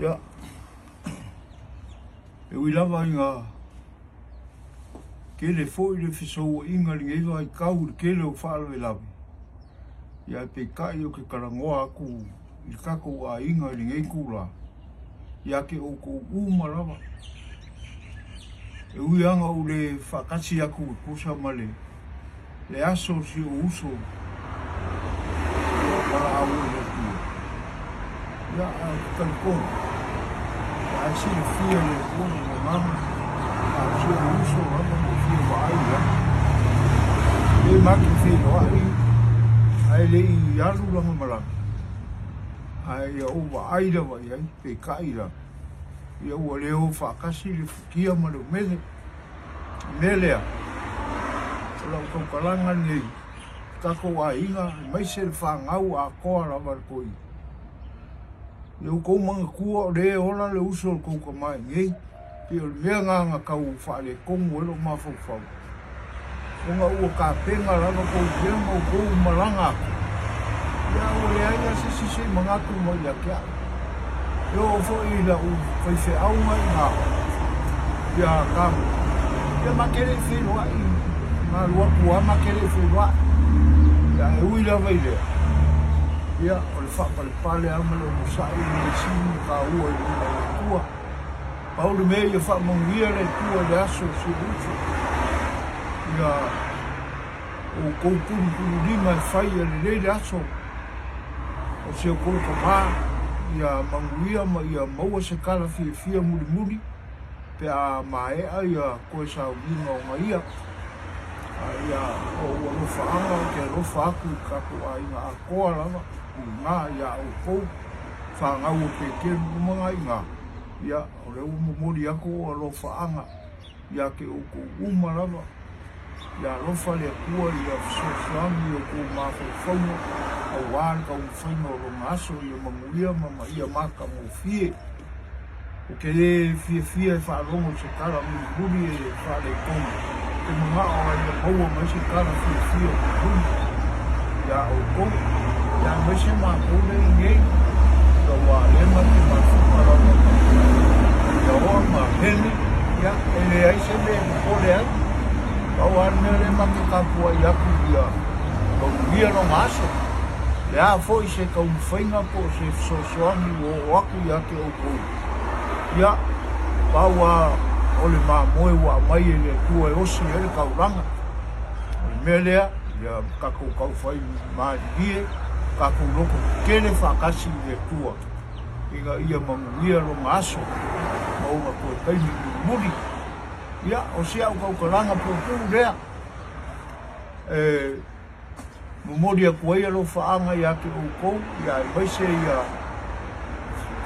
Ya, e lava inga kele foi le fiso inga linga I kau kele o whaalo e lawi. Ya pe kai o ke karangoa aku I kako a inga linga I kura. Ya ke o ko umarawa. E uianga o le whakasi aku e kusa male. Le aso si o uso. Para au le tua. Ya a kalikona. I see the fear in the woman and my mama. I see the uso, I'm going to feel what I am. They make you feel what I lay yaru lang malang. I over Ida, I pay Kaira. You will leo Fakasi, Kia Malu Mele. Melea. So, Kalangan, Tako Aina, myself, Fang, our core of our koi. Leu kou manga kua o le ola le uso o kou ka mai ngei. Pe o le mea nganga kau whaale kongu ero mawhau whau. O ngā ua ka penga rana kou penga o kou maranga aku. Ia o le aia se sise mangatu mo ia kia. Ia o fo I la u whaife au mai ngā. Ia kamu. Ia makere whenua I ngā luakua makere whenua. Ia e ui la vai lea. Ia, o le whakapale amale o musai ni sini ka ua I le tua. Pau le mea ia whakamongia le tua le aso si uso. Ia, o kou pulu lima e whai e le aso. O se o kou ka mā, ia manguia ma ia maua se kala fia muri pe a maea ia koe sa winga o ngaia. Ia o rofa anga o ke rofa aku kako a inga a koa lava u ngā ia o kou whangau o pe kenu mga inga. Ia o le umomori ako o rofa anga ia ke o kou uma lava. Ia rofa le kua ia fisofiangi o kou mawhauwhaunga au wān ka uwhainga o ronga aso ia manguia mama ia maka mo fie. O ke le fia e whaarongo se kara muri e whaale konga. Ke mga o ia maua mai se kara fia o muri. Ia o kou, ia mai se maa kone i ngei. Ka wā lema te maa whukarawa. Ia oa maa hene, ia ele ai se me kone ai. Kau ane le maki kapua i aku ia kauria no maso. Le a foi se kau whainga po se fisosoani o aku i ake o kou. Ia, kau a ole maa moe wa mai e le tua e osi e le kauranga. I melea, ia kako kau whai maa gie, kako loko kele whakasi i le tua. Inga ia manguia no maso, maunga koe kaimi i muri. Ia, o sea au kau kalanga pupu rea. Momori a kuaia lo whaanga i ake o kou, ia e waise ia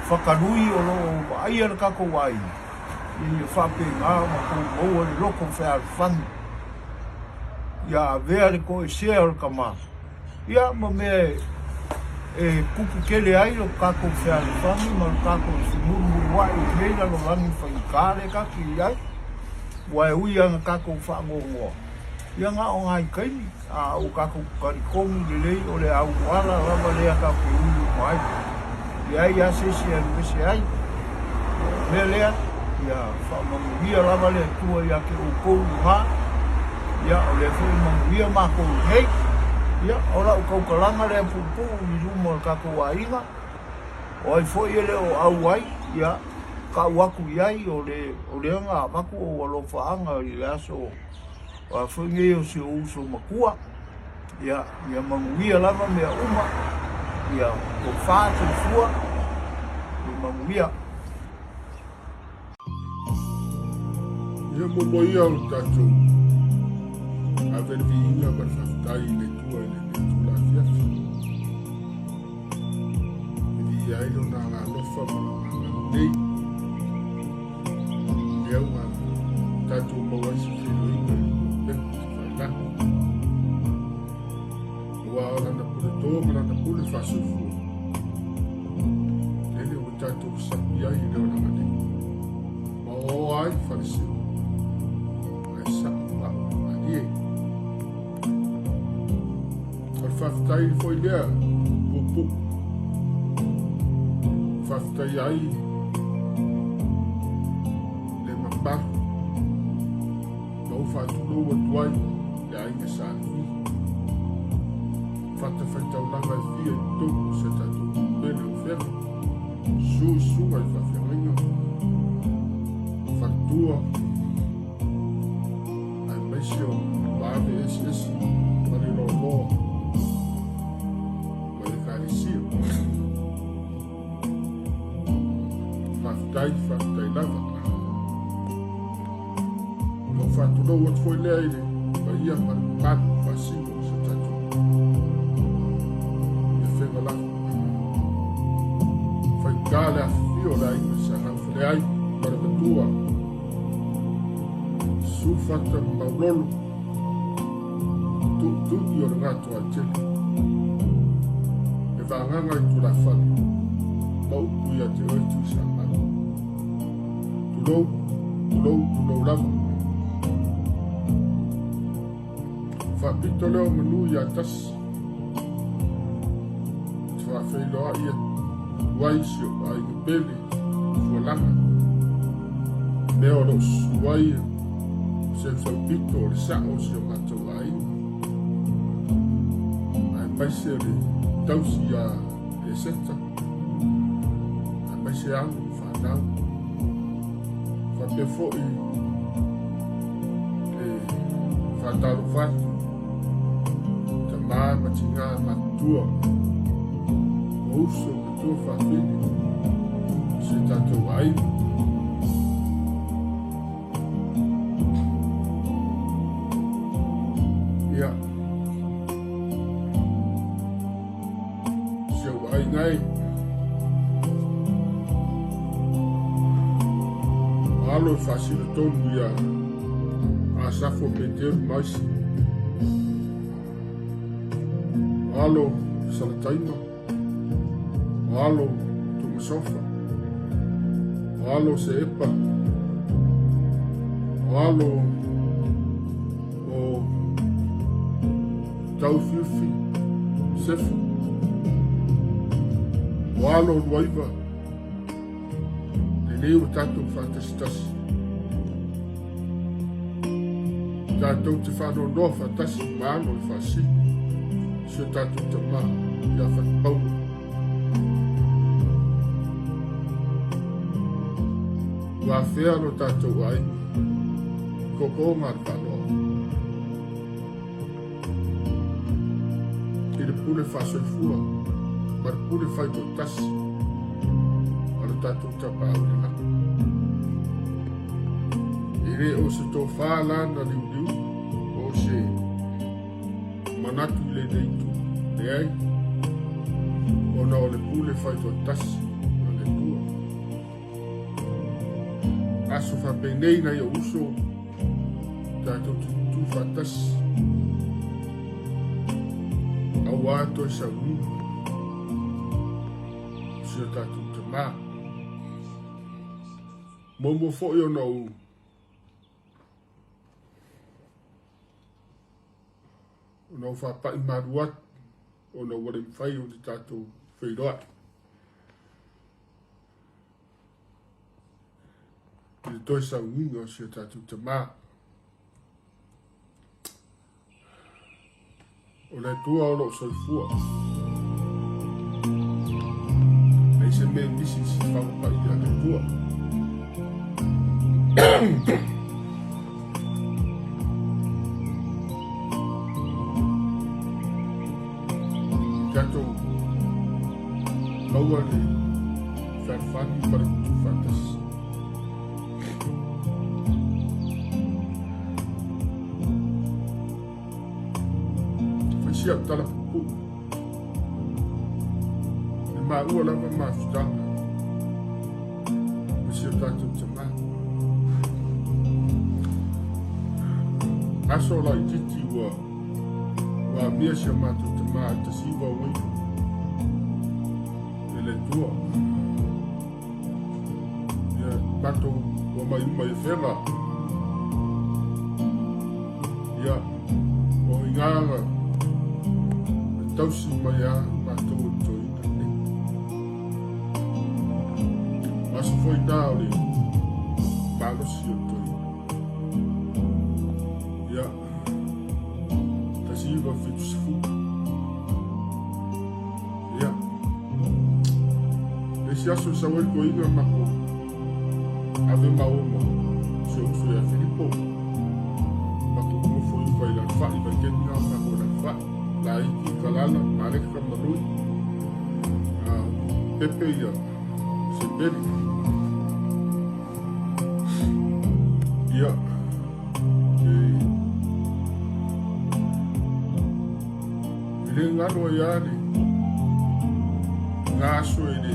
whakarui o lo aia na kako wai. Ia whape ngā ma kou maua le loko whea whangi. Ia vea le koe sea o ka maa. Ia ma mea e kuku kele ai lo kako whea whangi, ma lo kako simuru wai meina lo rangi whaikare kaki i ai. Wai ui anga kako whangongoa. Ia ngā o ngai kaini, a o kako karikongi le lei o le au wala rama lea kako ui mai. Ia ia sesi anu mese ai. Lea lea, ia whamanguia rama lea tua ia ke o kou ngā. Ia o lea whi manguia mā kou hei. Ia ora o kau kalanga lea pupu i rumo o kako wa inga. O ai fo i ele o au ai, ia ka waku iai o le anga maku o alofa anga i le aso o whinge o se uso makua. Ia manguia lava mea uma, ia o whātu fua, i manguia. Ia momoia o tātou, a vervi inga ma whaftai le tua i le tula fiafi. Ia ilo nā ngā lofa ma nei. Ia uma tātou mawasi whiro inga i beku te whailana. Ua ora na pule tō ma na pule whasufua. Ele o tātou sapi ai i leo na mani. Ma o ai whariseo. Ai sapi ma ani e. Ar whaftai foi lea, pupu. Whaftai ai ba no fa tulo o tuai le ai ke sa fatta fatta una via tu se ta tu bene o ferro su ai fa ferro fattua ai mesio va es per il lo per il carisio fatta lava fatto no what foi lei ma ia par fascino se tanto e feva lá foi gale a fio dai se non foi ai para a tua su fatta maulolo tu io ragato a te e va nganga tu la fa ma u ia te oi tu sa tu lo lava Fapito leo manu i atas. Tua whailo ia waisio ai pele fualanga. Leo lo suai se fapito le sao se mato ai. Ai paise le tausi a e seta. Ai paise angu whanau. Fape foi e whataro whatu. mai matinga matua. Ouso matua whawhini. Se tātou ai. Ia. Se ai ngai. Alo fasile tonu ia. Asafo peter mais. Alo salataino. Alo tumasofa. Alo sepa. Alo o tau fiufi. Sefu. Alo waiva. Leo tato fantastas. Tato te whano no fantas mano i whasi. Se tato te ma ia whakpau. Wa whea no tato ai. Koko ngar whanoa. I le pule whasoi fua. Ma le pule whai to tasi. Tato tapa au le nako. Ere o se tō whālana liu o se manatu le neitu le ai. Ona o le pule whai tō tasi o le tua. Aso whapenei nei o uso tato tu whatasi. Au ato e sa unu. Se tato te maa. Momo fo'i o nau whapai maruat o nau wale mwhai o te tātou whairoa. I le toi sa unga o si o tātou te mā. O le tua o lo soifua. Nei se me nisi si whakapai a le tua. Kato laua le whawhani pare kutu whatas. Whaisia tala pupu. Le maa ua lava maa futanga. Whaisia tātou te maa. Aso la i titi wa mea sia mātou te maa te siwa waifu. E le tua. Ia tātou wa mai umai whenga. Ia o inganga. E tausi mai a mātou o toi tane. Aso foi tā o le palosi o toi. Ja, das ist über für das Fuß. Ja, es ja so sauer coiga mako. Ave maoma, se uso ya Filipo. Mako como foi vai lá fa e vai querer não mako na fa. Lá e calala, marek kamarui. Pepe ya, se beli. Ja. Le ngano ya ni ngaso ni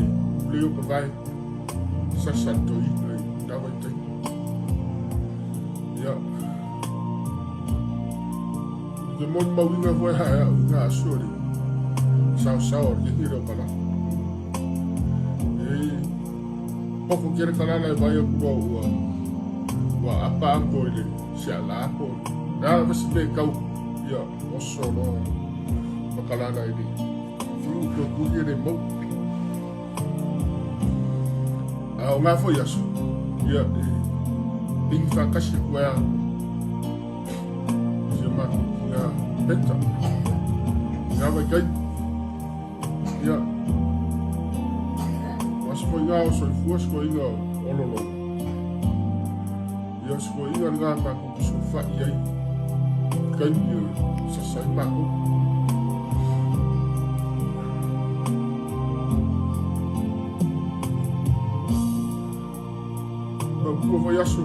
leo pa vai sa santo i na vai te ya de mon mawinga foi ha ngaso ni sa ni hiro pala poco quiere calar la vai ko wa apa ko ile sia la ko nada mas be kau ya oso no kalana ini fiu ko kuye de mo o nga foi yasu ya bing fa kashi kwa jema ya beta ya vai kai ya was foi nga o foi fuas ko inga ololo ya sko inga nga pa ko so fa ya kai sa sai pa ko kua vai aso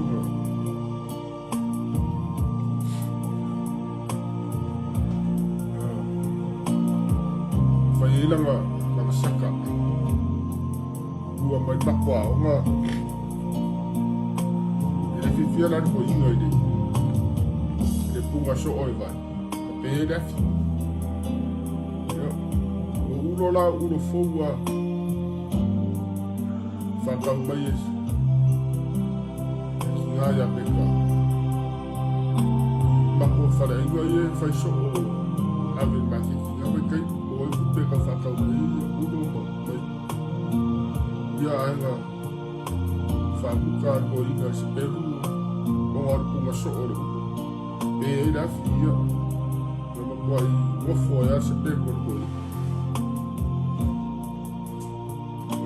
vai ilanga langa saka kua mai makwa onga ele fifia lan ko inga ide le punga so oi vai pe dafi o ulo la ulo foua fa kau mai esi nga ya peka mako fala ingo ye fai so ave maki nga me kai o ku peka fa kau mai ulo mai ya anga fa buka ko inga speru o ar ku maso oro e da fia no mo ko fo ya speru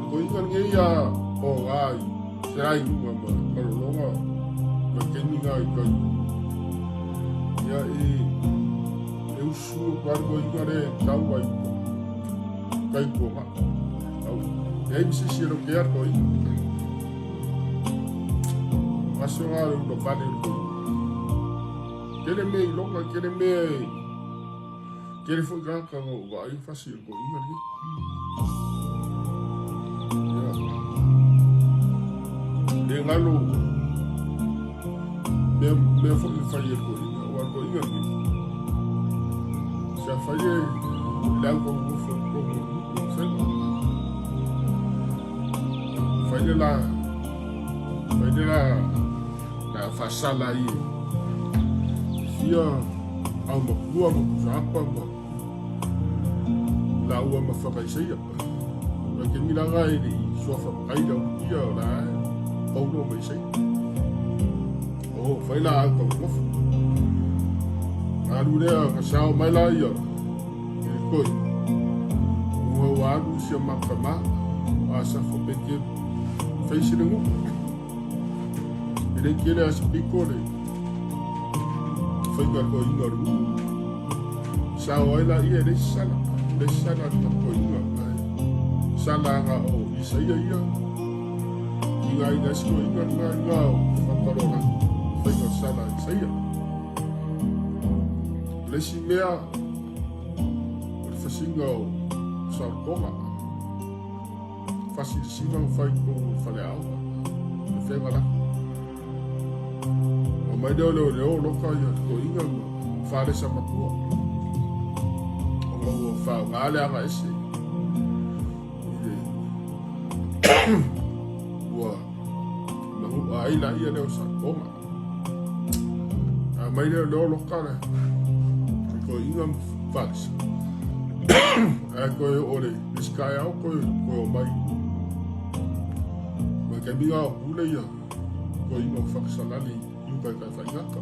ko inga nge ya o ai serai ngama kalau longa makeni ngai kai ya eu su barco ingare tau ai kai ko ma au ei se lo que arco aí nacional do vale do quere me longa quere fogar com o vai fácil ko ingare ya ngalo me foki faye ko wa ko inga ni sa faye la ko fo ko se faye la la fasala yi fia au ma kuwa ma zapa ma la ua ma faka isia ma ke mila ngai ni sofa kai da ia la paulo mai sei oh fai la ko mo alu le ka sao mai la ia ko mo wa lu sia ma kama asa fo peke fai sile ngo ele kele as pikole fai ka ko inga ru sao ai la ia le sala ta ko inga sala nga o isa ia Ingai das ko inga ngao faparonga fai ko sala saia lesi mea o fasinga o sa koma fasi singa fai ko fale au e fega la o mai deo leo loka ia ko inga fale sa makua o fa ngale anga ese ai la ia leo sa koma a mai leo lokale ko inga fax a ko ore sky au ko mai ma ka biga pula ia ko inga fax salali yu ka fa ngaka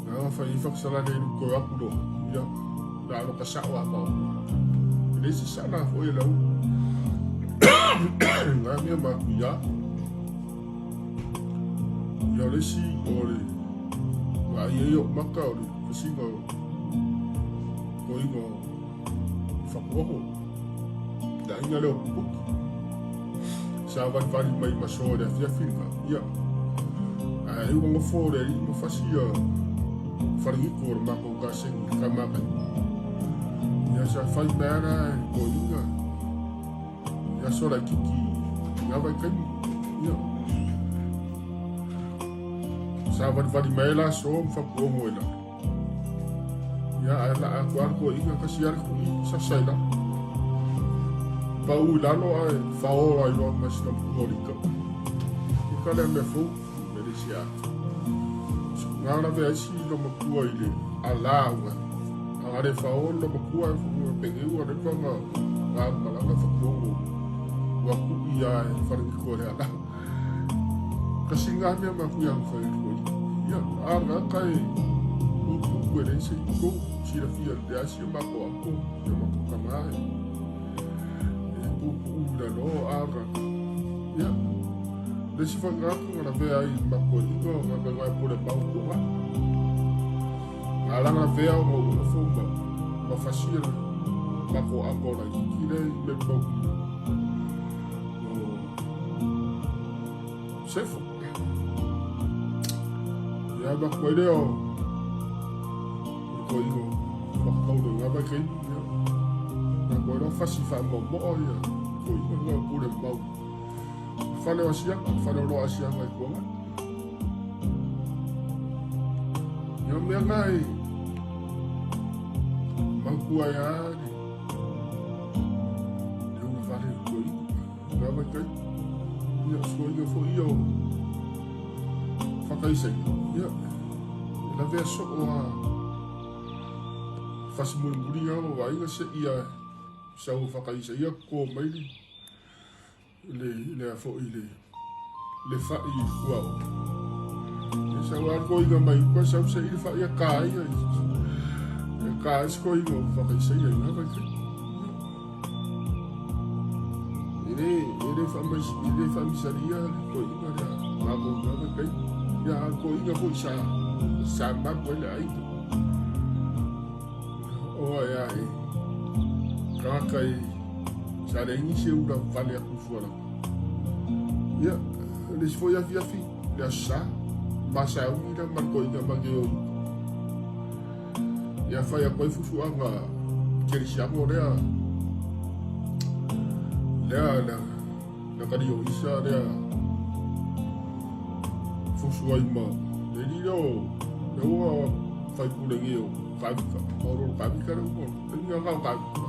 na fa fax salali ko apudo ia da lo ka sa wa ko lesi sana foi la na minha macuia ya lesi ore wa yo maka ore singa ko ingo fakoho da inga lo puk sa va fari mai masore fia finga ya ai ngo fore mo fasia fari ko ma ko ka sen kama ya sa fai mera ko inga ya sora kiki ya vai kai ya sahabat vadi maila som fa ko moila ya ala akuan ko inga kasiar ko sa saila pa u lalo ai fa o ai lo mas no morika ikale me fu merecia ngana ve asi lo mo ku ile ala wa ale fa o lo mo ku ai fu penge u de ko nga mala fa ko wa ku ia fa ko ala kasinga me ma ku yang fa ya aga kai ku le se ko si la fia de asi ma ko ya ma ko kamai ku la no aga ya de si fa ga ko na ve ai ma ko ko ma ga vai por pa ko ma ala na ve o mo fo ma fasir ma ko agora ki le po sefo Ya ba ko leo. Ko ino. Ba ko do nga ba kai. Na ko no fasi fa mo ya. Ko ino nga ko le mau. Fa le asia, fa le lo asia mai ko nga. Yo me ngai. Mangkua ya. Yo va le ko ino. Nga ba kai. Ya so ino fo io. Whakaisei, ia. La vea so o a whasimuri o ainga se ia sau whakaisei ia ko maili. Le a fo i le whai kua o. E sau a ko inga mai kua sau se i whai a kā ia. E kā esko inga o whakaisei ia nga kai. Ele whamisaria ko inga rea mamo nga kai. Ya ko inga ko sa mambo le ai. O ya ai. Kai sa le ni se ura vale a kufuara. Ya, le foi a via fi, le sa, masa u ira marco inga mageo. Ya fa ya ko fufu anga keri siamo rea. Lea na kario isa rea. Fusuai ma, le liro, le ua fai kurengi o kabika, mauro kabika le umo, le nga kau kabika.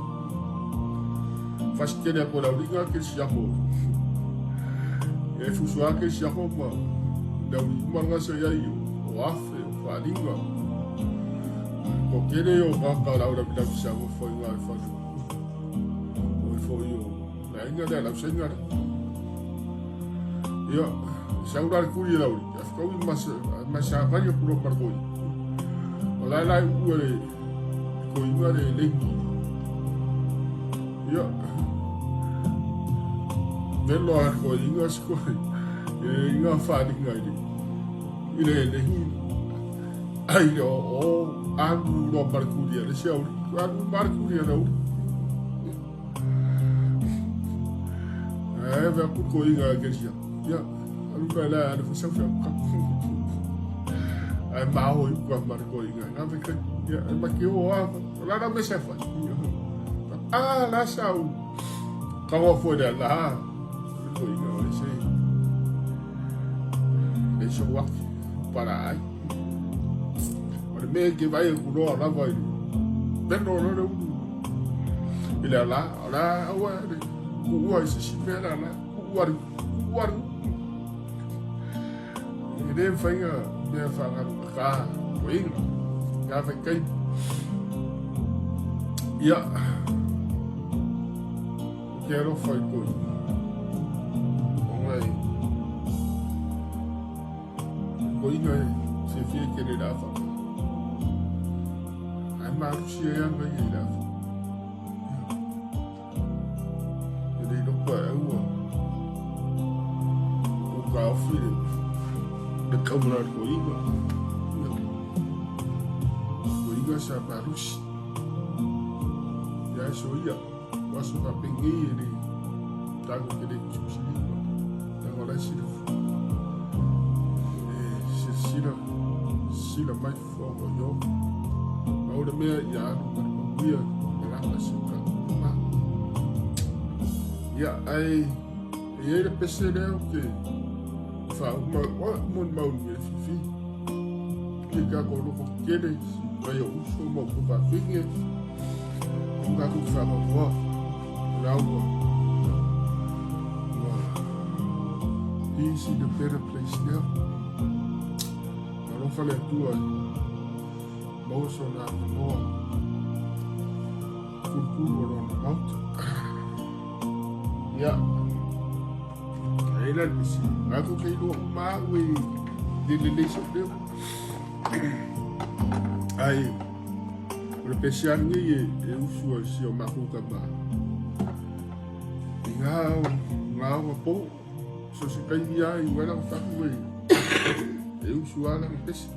Fasikere a kora uringa ke siako. E fusua ke siako ma, le uri umanga sa iai o afe, o whalinga. Ko kere o kaka laura bila kisako foi ngai fasu. O foi o, la inga le lau senga le. Ia, saurar kuri lauri. Kau masa banyak pulau margoi. Olai ue ko inga le lengi. Ya. Velo ar ko inga sko. Inga fadi ngai. Ile lengi. Ai o agu lo margoi le siau. Agu margoi le au. Ve ko inga gesia. Ya. Aluka la ada fusau fusau. Ai mau i kwa marco inga. Na veka ya maki o la na me sefa. Ah, la sau. Kawa foi de lá. Ko inga o sei. Deixa eu aqui para ai. Ora me que vai ku no la vai. Bendo no. Ile la wa ku wa se vera la. Ku wa Ele foi a falar cá, foi já vai cair. E quero foi por aí. Foi aí se fez que ele dava. Aí mais se ia ganhar dava. Ele não quer o carro filho. De câmara ko inga sa barus ya so ia wasu ka pengi ni tago kede chusili na ora sila sila mai fogo yo ora me ya no ia la pasika ya ai ele percebeu que mon mau me fifi que ko no ko kele vai o uso mo ko ba finge nga ko fa ba wa lawo is in a better place now I don't feel like doing most on that more cool on the mountain yeah Kailan kasi ako kayo umawi dinilisok din ay profesyon niya usual siya makuka ba ngaw po so si kaya walang takwe usual ang pes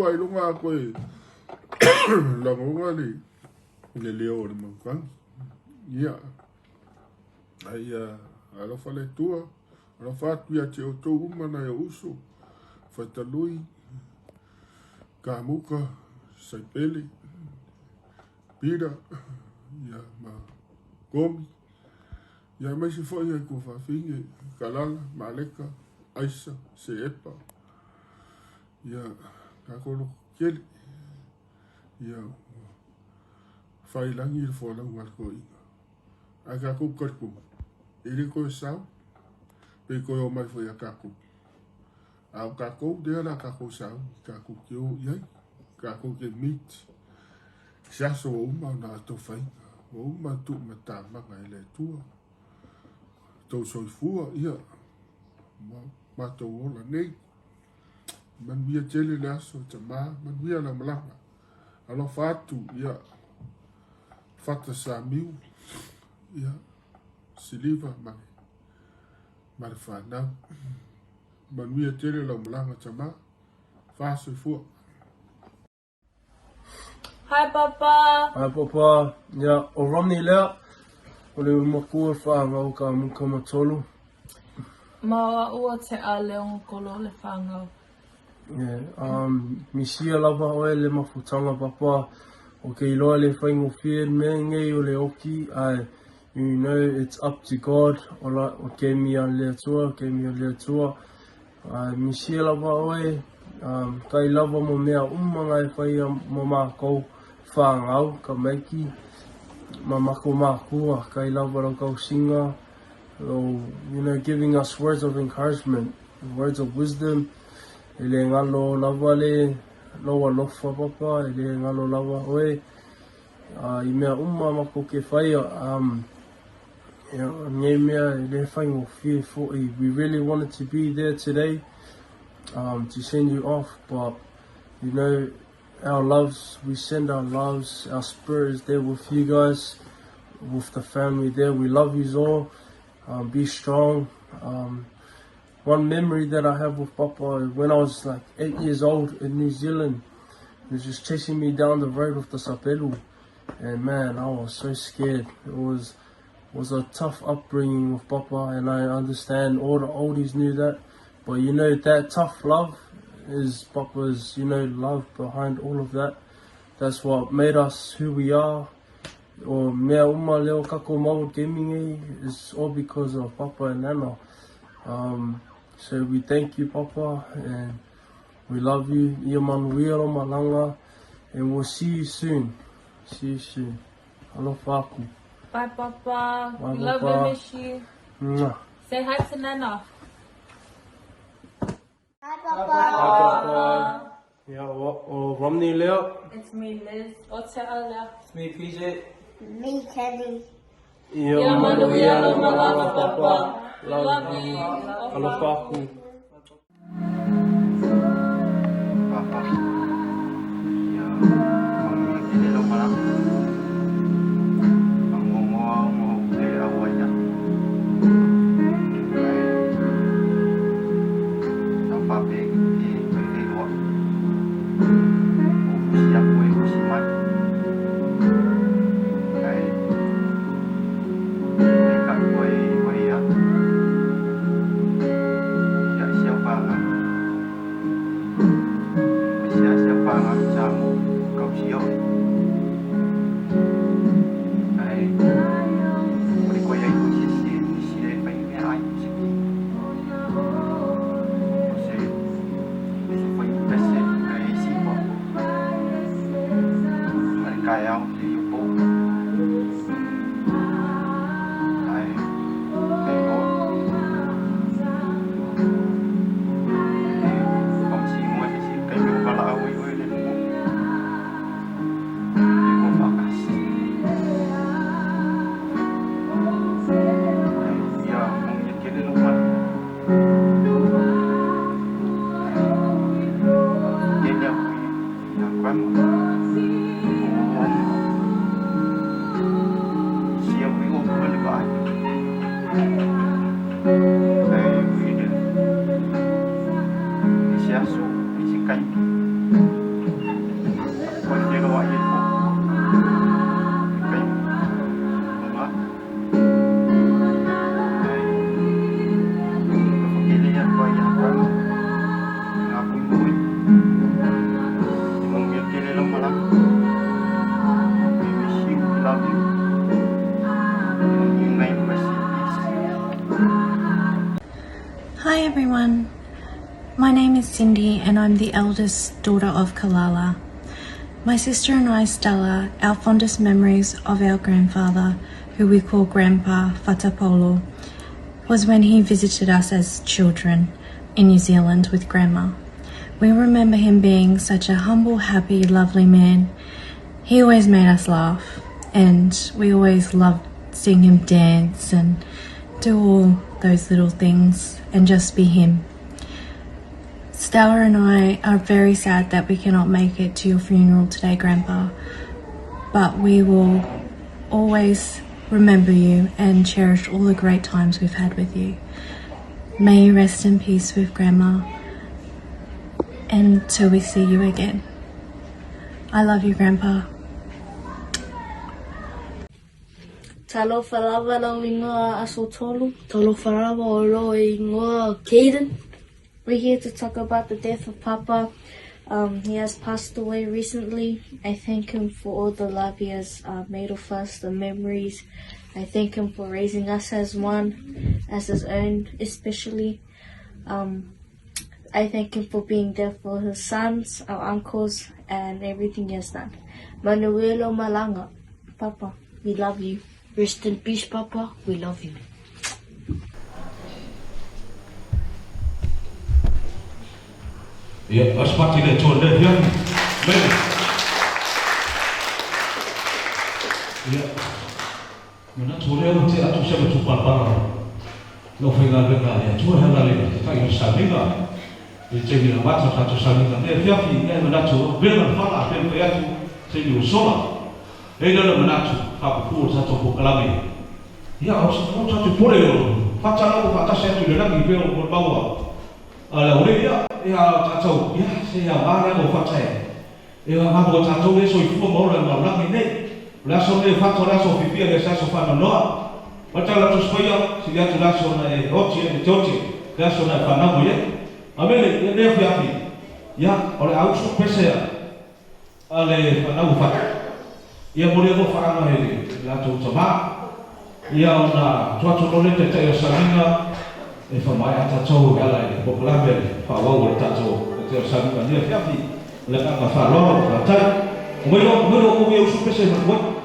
Ai lunga koe la ngonga le leo le mangkang ia ai ala fale tua ala fatu ya te oto umana ya uso fatalui kamuka saipele pira ia ma gomi ia mai se foi ai ko fa finge kalala maleka aisa se epa ia kakolo keli ia fai langi il fo lang wal ko inga aga ko karku ele ko sa pe ko yo mai fo ya kaku au kaku de la kaku sa kaku kyo ia kaku ke mit sa so uma na to fai o ma tu mata ma ele tu to so fu ia ma to la nei man via tele laso tama man via la malanga alo fatu ia fata sa miu ia siliva ma fa na man via tele la malanga tama fa so fu Hi Papa. Hi Papa. Ja, o Romney lea o le makua wha ngau ka muka matolu. Mawa ua te a leong kolo le whangau. Yeah, mi sia lava oe le mafutanga papa o ke iloa le whaingo whia me ngei o le oki ai you know it's up to God o ke mi a lea tua mi sia lava oe kai lava mo mea umanga e whaia mo mākou whāngau ka maiki ma mako mākua kai lava rau kau singa so, you know, giving us words of encouragement, words of wisdom. Ele ngalo lava le loa lofa papa, ele ngalo lava oe. I mea mako ke whaia, ngai mea ele whaingo whie fōi. We really wanted to be there today to send you off, but you know, our loves, we send our loves, our spirit is there with you guys, with the family there. We love you all. Be strong. One memory that I have with Papa, when I was like 8 years old in New Zealand, he was just chasing me down the road with the sapelu. And man, I was so scared. It was a tough upbringing with Papa, and I understand all the oldies knew that. But you know, that tough love is Papa's, you know, love behind all of that. That's what made us who we are. Or mea leo kako mau gaming is all because of Papa and Nana. So we thank you, Papa, and we love you. Ia manuia o malanga, and we'll see you soon. Alofa aku. Bye, Papa. Bye, We love Papa. you, miss you. Mwah. Say hi to Nana. Papa. Yeah, o Romney leo. It's me, Liz. O te a lea. It's me, PJ. Me, Kelly. Ia manuia o malanga, Papa. We Love love you. you. Alofa aku. Papa, ya mami ini lo malam, ngomong dari awalnya, sampai pergi dua, siap kue musiman, kayak dekat kue ya, siapa siapa macam kau siap, ai beri kau yang sisi pengen ai sisi, saya pengen besi ai siapa, mereka yang siapa, ai tengok. Hi everyone, my name is Cindy and I'm the eldest daughter of Kalala. My sister and I, Stella, our fondest memories of our grandfather, who we call Grandpa Fatapolo, was when he visited us as children in New Zealand with Grandma. We remember him being such a humble, happy, lovely man. He always made us laugh and we always loved seeing him dance and do all those little things and just be him. Stella and I are very sad that we cannot make it to your funeral today, Grandpa, but we will always remember you and cherish all the great times we've had with you. May you rest in peace with Grandma until we see you again. I love you, Grandpa. Talo whalawa lau ingoa aso tolu. Talo whalawa o lo ingoa Caden. We're here to talk about the death of Papa. He has passed away recently. I thank him for all the love he has made of us, the memories. I thank him for raising us as one, as his own especially. I thank him for being there for his sons, our uncles, and everything he has done. Manuelo Malanga, Papa, we love you. Rest in peace, Papa, we love you. Ya, asmati le chon le yang. Baik. Ya. Mana chole lo ti atu siapa cukup para. Lo fengal beka ya. Cuma hal lain. Kita yang sabinga. Jadi nak baca satu sabinga. Dia fiafi. Dia mana tu. Bila fala. Bila dia tu. Jadi usoma. Dia dalam mana tu. Kau pun satu bukalami. Ya, harus satu pore lo. Pacar lo pacar saya tu dia lagi bel berbawa. Ala ore ya tatou ya se ya vara go fatai e ha go tatou le so ifu mo la la ni ne la so le fato la so fifia le sa so fa no pata la to spoya si ya tu la so na e ochi e tochi la so na fa na mo ye amele ne fi afi ya ore au so pese ya ale fa na go fa ya mo le go fa na he la to tama ya ona to no le te te sa minga e fa mai ata tau gala e po lambe fa wa o tatu te sa ka ni fiafi le ka fa lo ka ta mo o eu su pese mo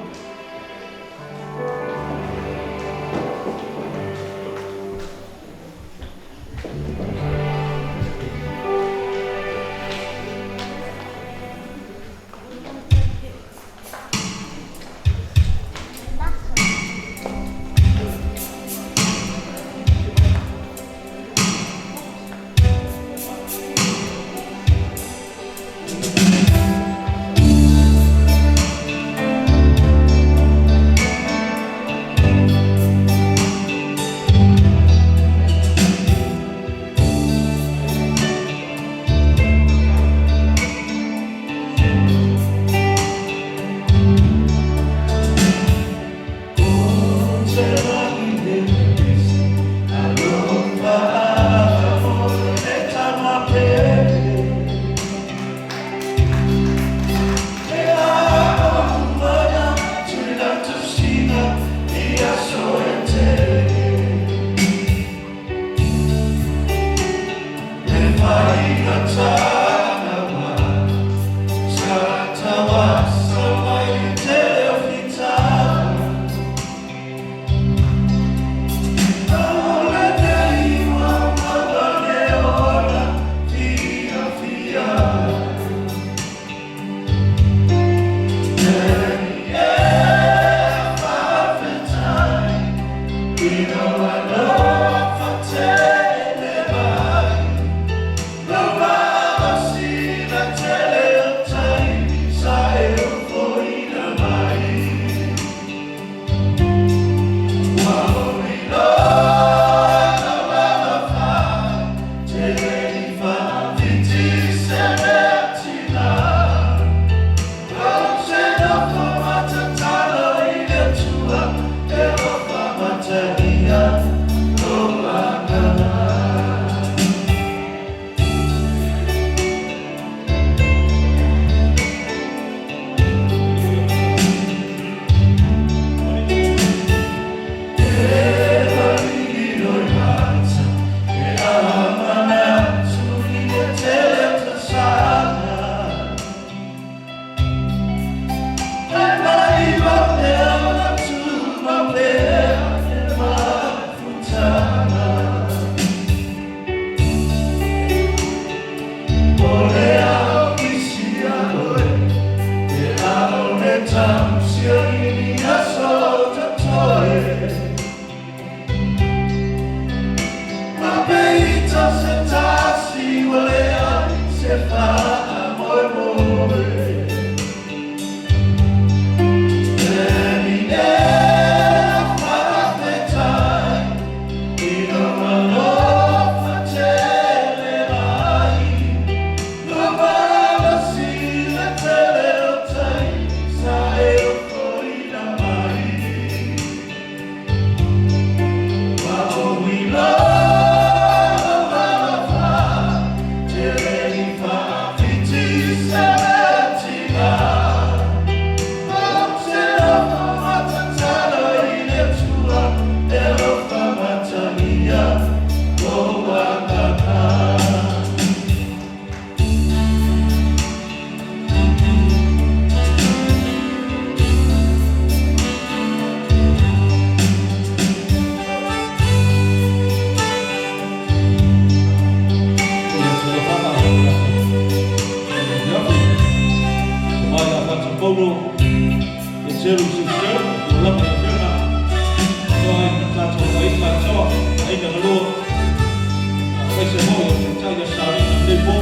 chai ya sari de bo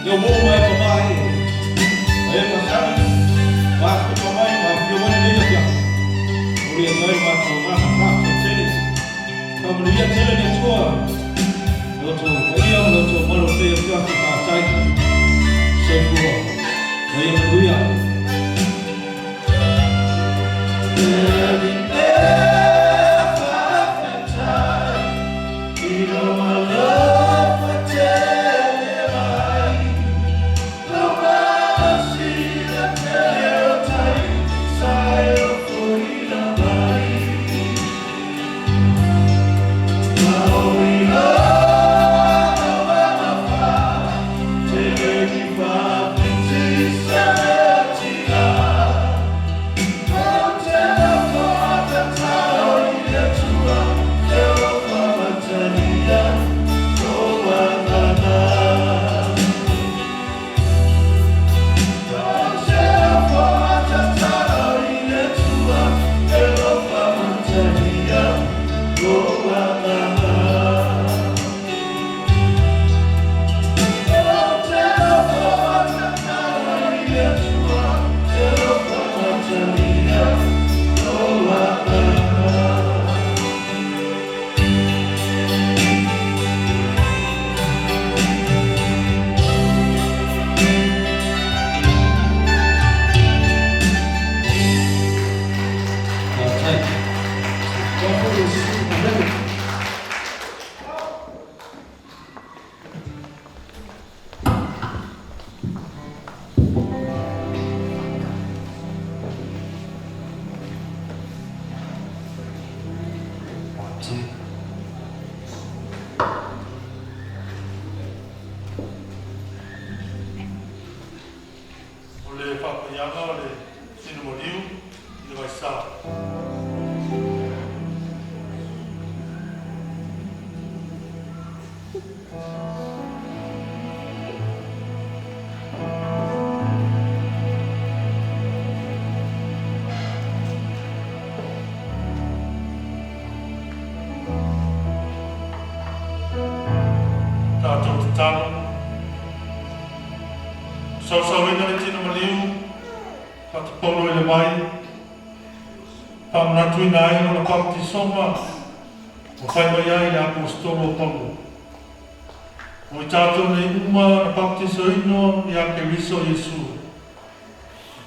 yo bo mai ko mai ai ma sari ba ko mai ma yo mo ni ya uri mai ma ko ma ma ko tele ko mo ya tele ne tua lo to ai yo lo to mo lo te yo ka ka chai se fu ai yo ya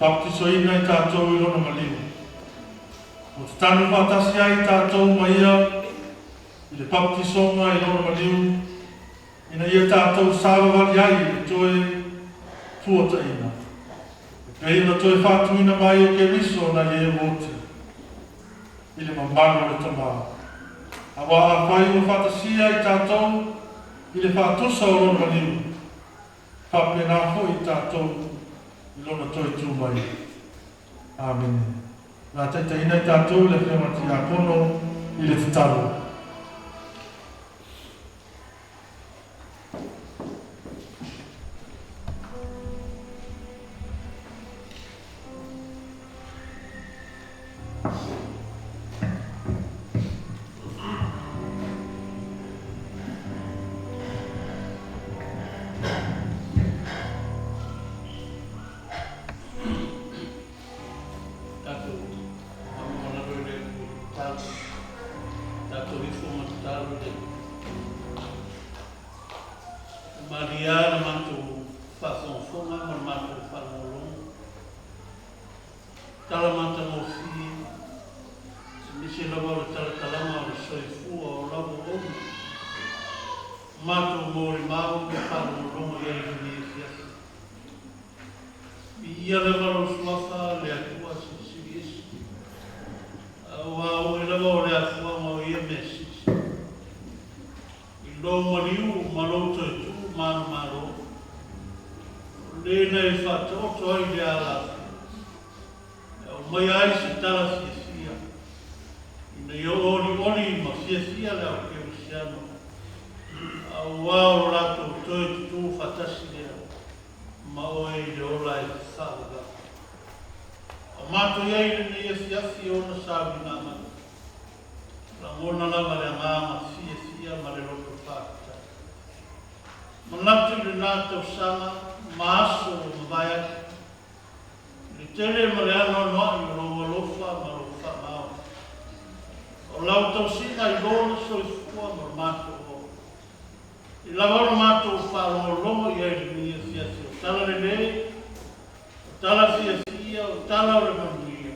Baptisoina i tātou i lona maliu. O te tanu whātasi ai tātou maia i le baptisonga i lona maliu. Ina ia tātou sāwawari ai i le toe tuataina. Pei na toe whātuina mai o ke riso na ie moti. I le mamano le tamā. Awa a whai o whātasi ai tātou i le whātusa o lona maliu. Whapena ho i tātou lona toi tu mai. Amen. Nā teita ina i tātou le whemati a kono i le tataru. Maria mantu façon fonga mal mantu falmolong tala manta mo fi se lava tala kalama o soifu o lavo o matu mori mau ke falmolong e Indonesia ia leva os lafa le atua sisis wa o leva le atua mo ia mesis lo mariu maloto Maro le nei fatto ai ala mai ai si tala sia in io oli ma sia la che siamo a wow lato tu fantasia ma oi le ola e salva ma tu ai ne sia ona sabe nada la mona la mare mama sia ma le lo fatta Manatu le nā tau sanga, maaso o mawaya. Le tele ma le ano noa i roa lofa ma lofa mao. O lau tau singa i lona so i fua ma mātou o. I lavaro mātou whārongo longo i aere mia fia fia. O tala le le, o tala fia fia, o tala o le manuia.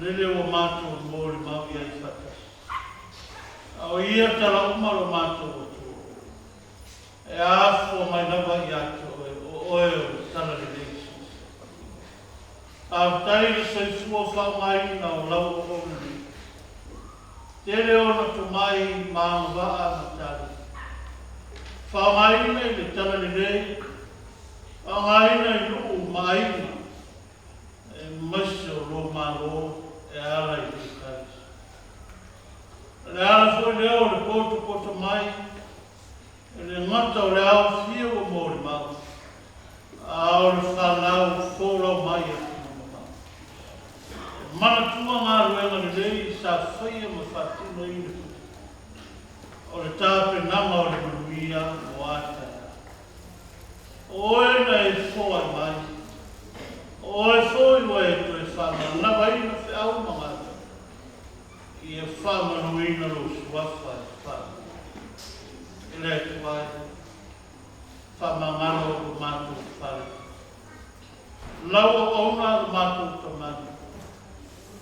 Lele o mātou mōre mau i ai whatas. O ia tala umaro mātou o tō. E afo mai nawa i ato o oe o tala le leisi. A tairi sai fua whao mai na o lau o ni. Tere ona to mai maanga waa matari. Whao mai nei le tala le lei. Whao mai nei luu mai na. E maisi o lo malo e ala i te kaisi. Le ala fo leo le poto mai. E le ngata o le au fia o mōre mau. A o le whanau fōrau mai a tino mau. Mana tua ngā ruenga le lei sa whaia ma whatuna i le puta. O le tāpe nama o le manuia o ātara. Oe na e fōa mai. Oe fōi wa e to e whana. Nawa ina whi au mangata. I e whamanuina lo suafa e whana. Le tuai, whamangaro o mātou whare. Lau o ona o mātou tamani.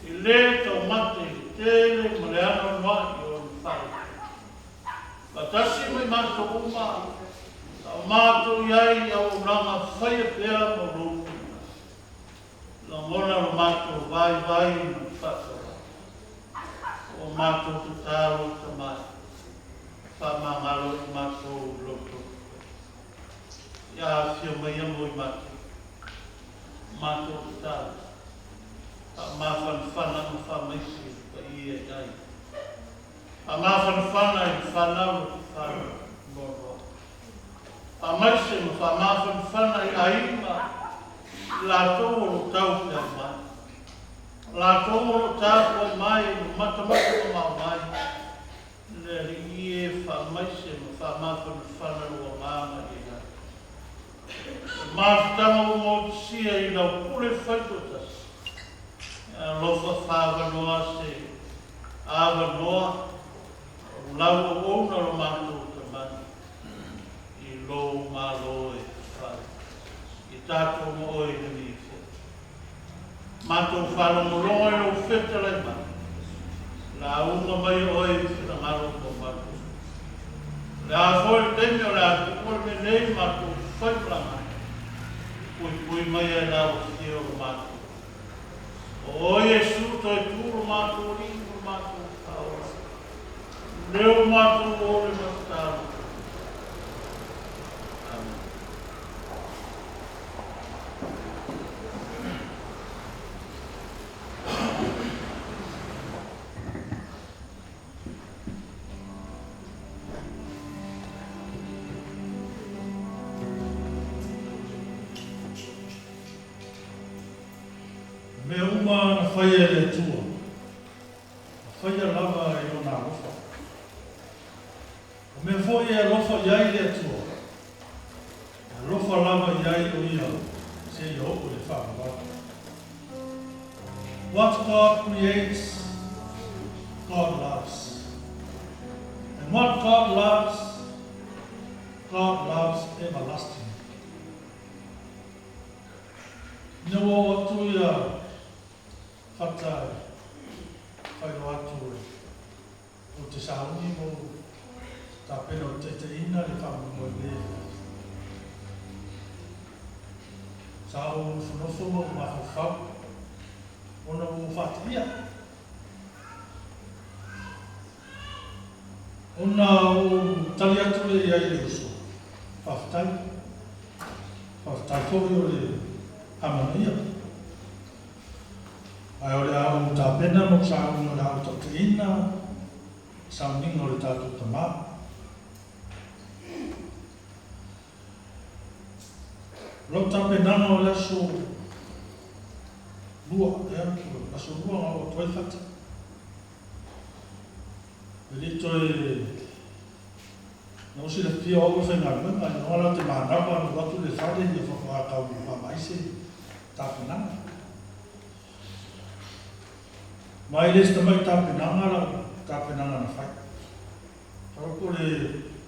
I le tau mate, tele, mareano noa i o whare. Patasi mai mātou uma, o mātou iai au ranga whaia pēa mo rōku. La mona o mātou vai na whakara. O mātou tutaro tamai. Whamangaro i mātou loto. Ia whio mai amo i mātou. Mātou tāra. A māwhan whana o whamaisi pa i e ai. A māwhan whana i whanau ki whana moroa. A maise mo whamāwhan whana i aima la tōro tau pia mai. La tōro tau mai i matamata o mau mai. Le ri e whamaise mo whamāwhan whana o māma i ai. Māwhtama o mō sia i lau pure whaikotas. Lofa whāwanoa se āwanoa o lau o ona o mātou tamani. I lō mālo e whare. I tātou mo oi ni i whare. Mātou wharongo rongo e o whetalai mai. La unga mai oi whina ngaro ko mātou. Le a whoi temi o le a kukore me nei mātou whaipranga. Pui mai e rau whio o mātou. O Jesu toi tūro mātou ringo mātou kaora. Leo mātou ore mātou. Amen. Me uma na whaia le tua. Whaia lava e o nā rofa. O me fo e rofa iai le tua. Rofa lava iai o ia. Se i hopo le whāma. What God creates, God loves. And what God loves everlasting. No o atu ia whatai, whairo atu e. O te sauni mo, ta pena o te ina le whamu mo le. Sao whanofo mo maho whau, ona mo whatia. Ona o tali atu le iai le uso, whaftai. Whaftai fōi o le hamania. Ai o le au ta pena mo sa au no au to ina sa ning o le ta tu tama. Lo ta pena no le so lua la so lua o toi fata. Le toi no si le pia o fe na ma no la te ma na ma no tu le fa de fa fa ka ma mai se ta na mai le sta mai ta na la ta na fa ko le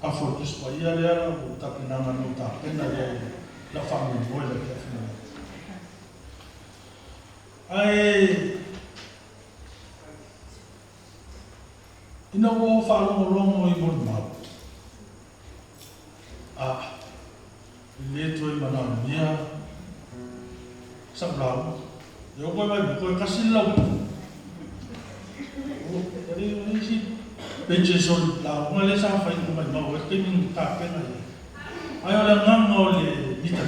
a fo tu spa ia le ala ta na no ta pena le la fa mo mo le ke fina ai ina wo fa lo I mo ma le toi mana mia sablau yo ko mai ko kasi lau o si penche sol la ngale sa fa ko mai ma o te min ta pena ai ola ngamo le vita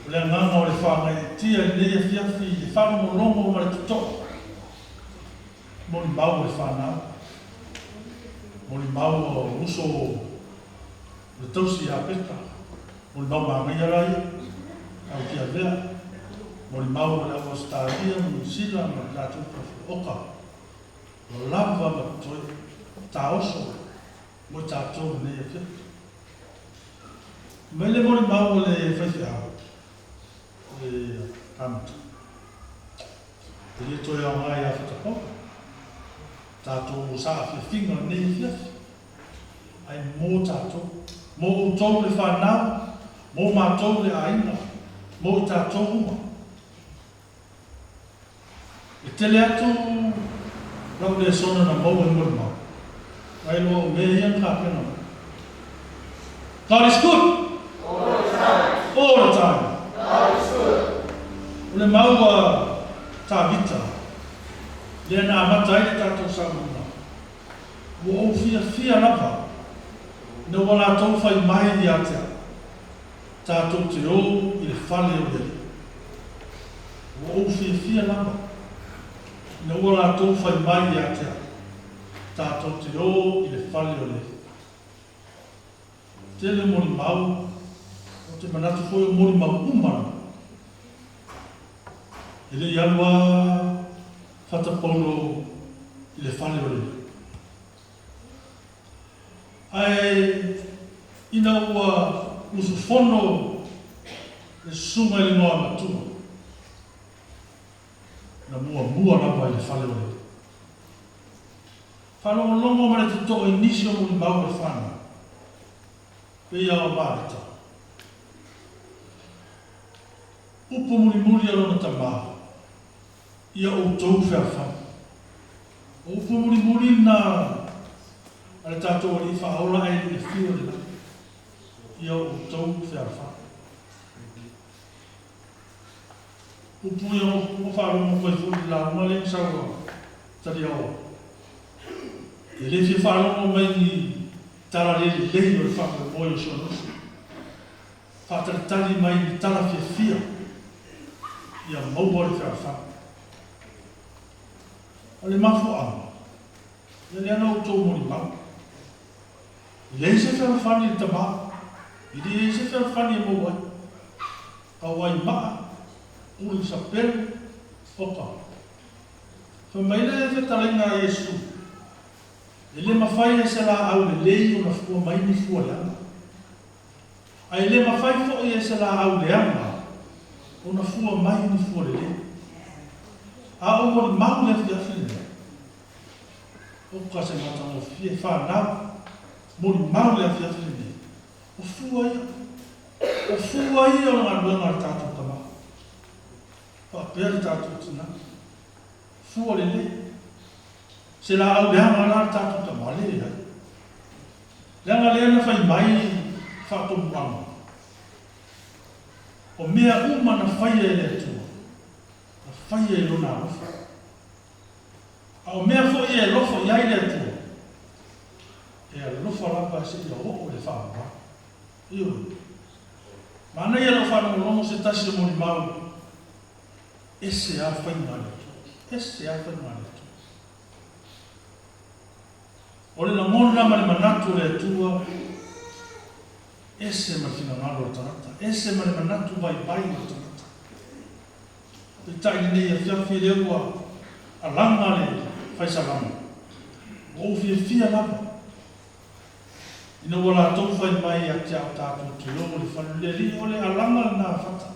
le ngamo le fa mai tia le fia fi fa mo longo ma to mo li mau le fa na mo li mau uso le tausi a peta, mo li mau māngai arai, au kia vea, mo li mau le awa staria, mo li sila, mo li tātou kafi oka, mo lava ma toi, tā oso, mo tātou nei a kia. Mele mo li mau le whaifi hao, le amata. Te le toi au ngai a whatapoka, tātou sa a whiwhinga nei a whiafi, ai mō tātou, mo tau le whanau, mo mātou le aina, mo tātou uma. E tele atu, rau le sona na mau e mori mau. Ai loa o me ian ka pena. God is good. All the time. God is good. O le maua tā vita. Le na amatai le tātou sa muna. Mo o fia lava. No wala tau fai mai ni atea. Tātou te o I le whale o lele. O fia lama. No wala tau fai mai ni atea. Tātou te o I le whale o lele. Tele mori mau. O te manatu foi o mori mau umana. Ele ialua whatapono I le whale o lele. Ai ina ua usufono le sunga I noa matua. Na mua rapa I le whale o le. Whalongo longo ma le tuto I nisi o muli mau le whana. Pea o marita. Upo muli alona tamaa. Ia o tau whea whana. Upo muli na ale tātou ali whaola e le whio le nai. Ia o tau whiarwha. Upu ia o wharongo koe furi la uma le sawa tari awa. E le whia wharongo mai ni tara le lei o le whaka o so nusu. Whataritari mai ni tara whia. Ia maua le whiarwha. Ale mafu ama. Ia le ana o tau mori mau. Ia se whawhani I tama. Ia se whawhani e mawai. Ka wai maa. Uri sa pere. Oka. Whamaila e whetarenga a Yesu. E le mawhai e se la au le lei o na fua mai ni fua leanga. Ai le mawhai fo e se la au leanga. O na fua mai ni fua le lei. A o mori mau le whiawhine. Oka se mata o fie whanau. Mori mau le afia whine. O fua ia. O fua ia o ngā ruenga le tātou tama. Whapea le tātou tina. Fua le le. Se la au leanga la le tātou tama le ia. Leanga le ana whai mai whātomu anga. O mea uma na whai e le atua. Na whai e lona arufa. O mea fo e lofo iai le atua. E a lofa lapa se ia o le whaama. Ioi. Mana ia lo whaama longo se tasi o mori mau. Ese a whainga le tu. Ese a whainga le tu. O le na mona ma le manatu le atua. Ese ma fina ngalo o tanata. Ese ma le manatu vai o tanata. Te tai nei a whiawhi le ua. A langa le whaisalanga. O fia lapa. Ina wala tau fai mai a te au tātou te o le whanu le li o le alanga nā whata.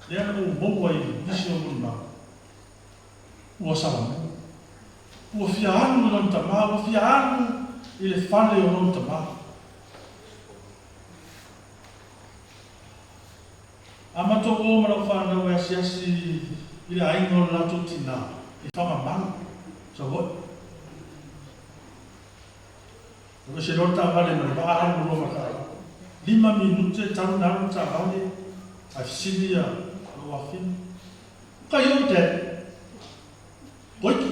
Le ana o mou ai nisi o muna. Ua salamu. Ua fia anu i lon tamā, ua fia anu i le whale o lon tamā. A mato o mara whanau e asiasi i le ainga o lato tina i whamamana. Sa voi. Ua se rota vale na wa anu roma kara. 5 minute tau naru ta vale a fisilia o afin. Ka yo te. Koiki.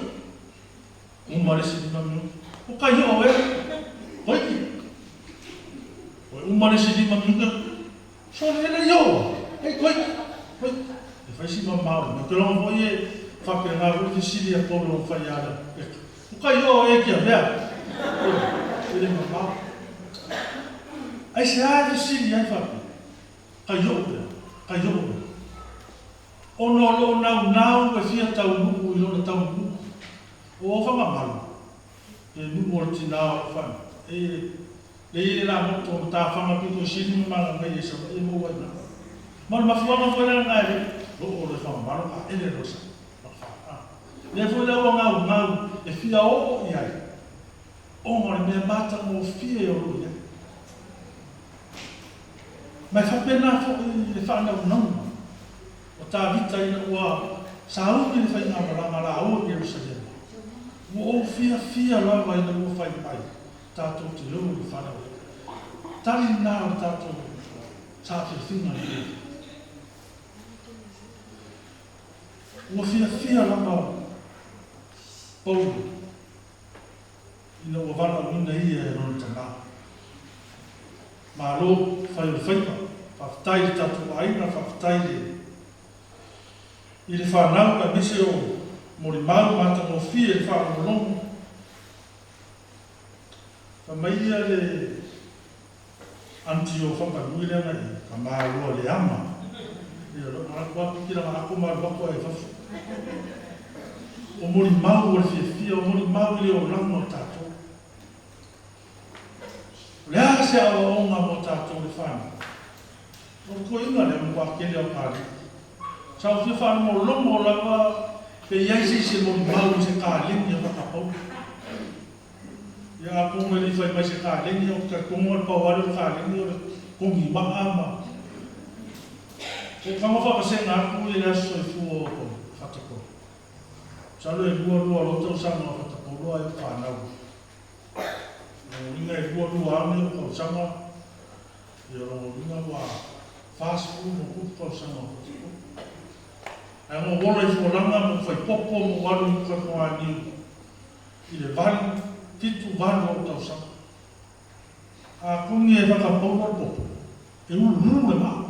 Umare si 5 minute. O ka yo e. Koiki. Umare si 5 minute. So le yo. Hey, koi, e fai si mamau, me te longa foi e whake ngā ruti siri a polo o whai ara. Ukai o e kia mea. E le mamau. Ai se ae siri ai whake. Kai o mea, kai o mea. Ono lo nau e fia tau nuku i lona tau nuku. O whamamaru. E nuku o tina o whana. E la moto o tā whamapiko siri mamanga mai e sa e mo wai nā. Mal mafuanga fora ngai o le fama maro a ele rosa. Le foi la wanga ngau e fia o ia. O mo me mata mo fia o ia. Mai fa pena fo le fa na no. O ta vita ina ua sau ni fa ina mara mara o ke rosa. O fia la vai na mo fai pai. Ta to te lo ni fa na. Tali na ta to sa te finga ni. Ua fia lama Paulo. Ina ua wana una ia e rona tanga. Ma lo whai o whaipa. Whaftai le tatu aina, whaftai le. I le whanau ka mese o mori mau mata mo fia le whanau longu. Whamaia le anti o whakanui lenga i ka maa lua le ama. Ia lo akua kira ma aku ma wako e whafu. O mori mau o le fia, o mori mau le o lango o tātou. Le a se awa onga mo tātou le whana. O ko inga le mo wakele o kāri. Sao fia whana mo longo o lawa pe iaisi se mori mau se kālingi o whakapau. Ia a konga li whai mai se kālingi o ka konga o pawari o kālingi o le kongi maama. O kama whakasenga aku e aso e fuo o whatako. Salo e lua lo tau sanga o whatako loa e whanau. Ringa e lua ame o kau sanga. Ia ringa wa fast food o kupu kau sanga o whatako. Ai mo wala i fuoranga mo whai popo mo walu i kua niu. I le vali, titu vali o tau sanga. A kungi e whakapau o popo. E ulu e maa,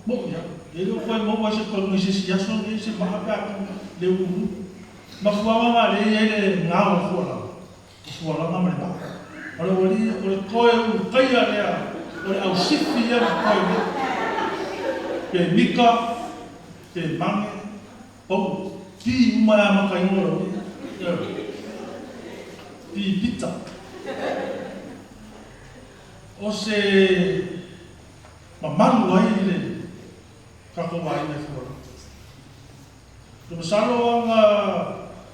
mo ya, ele foi mo vai se com esse jason esse barraca de ma fuava le ele ngau fuala na mare ora o coi o caia le o au sifi ya coi que mica que mangue o ki uma ma kai no pi pizza o se mamalu ai le kako mai me fora. No salo anga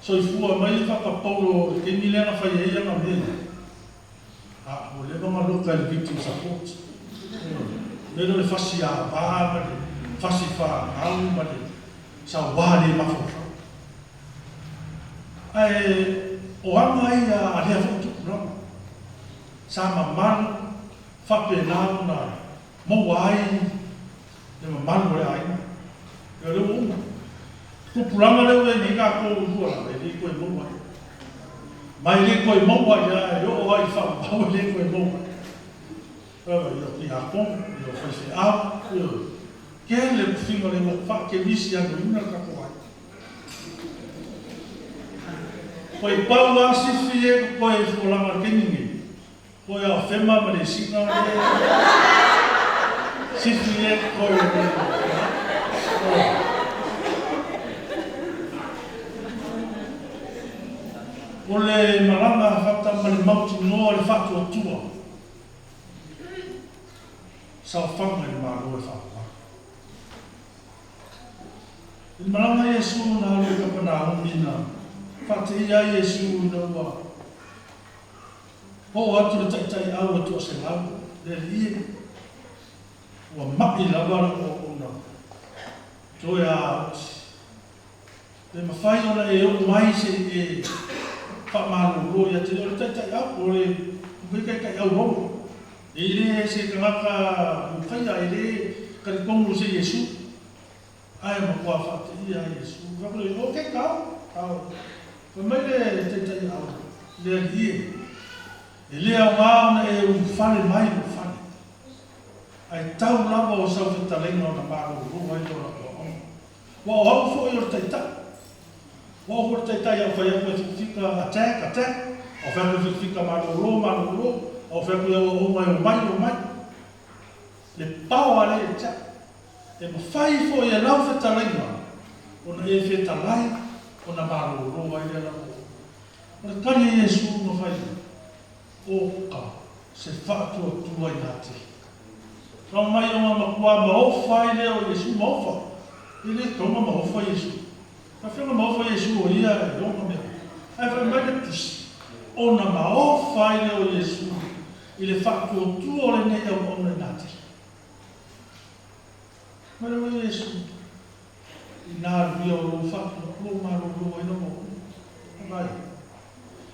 soifua mai whakapaulo ke ni lena whai eia na mele. O le vanga local victim support. Lero le whasi a vaa ma le whasi wha au ma le sa wale mawhawha. Ai o anga ai a lea whakatukurama. Sa mamanu whapenau na mawai e mamanu le aina. E leo unga. Kupuranga leo e ni ka ko ua e li koe mawai. Mai li koe mawai ya e o ai whakapau li koe mawai. I a kong, i o whaise au, ke le kuwhinga le wak ke visi anu ina kako ai. Koe pau a sifi e koe wholanga keningi. Koe a whema ma le singa le sifi e koe le. O le maranga whata ma le mauti noa le whatu atua. Sa whanga i maro e whapa. I maranga Yesu na le kapana humina. Whate ia Yesu na ua. Ho atu le taitai au atua se lau. Le lie. Ua mai lawa o ona. Toi a oti. Le mawhai ona e o mai se e whamalo roi a te o taitai au o le kai au roi. E le se kangaka ukaia e le karikongo se Yesu. Ai ma kua whate ia Yesu. Kakule o ke kau. Kau. Ko mai le taitai au. Le lie. E le au ngā ona e whare mai o whare. Ai tau lava o sau te talenga o na maro roi o na kua onga. Wa o hau fo i o taitai. Wa o taitai au whai aku e whiwhika attack. O whai aku e whiwhika maro ro. O whai aku e o mai. Le pao ale e tia. E ma whai fo i e lau whetalenga. O na e whetalai o na maro ro ai le lau. O na kani Yesu ma whai. O ka se whaatua tua i nā te. Rau mai o ma kua ma ofa i leo Yesu ma ofa. I le kaunga ma ofa Yesu. Ka whianga ma ofa Yesu o ia e ronga mea. Ai whai mai le tusi. O na ma ofa i leo Yesu. I le whaatua tua o le nei au ona i nāti. Mai le o Yesu. I nā rui o lo whaatua. Lo ma lo lo ai no mo. Mai.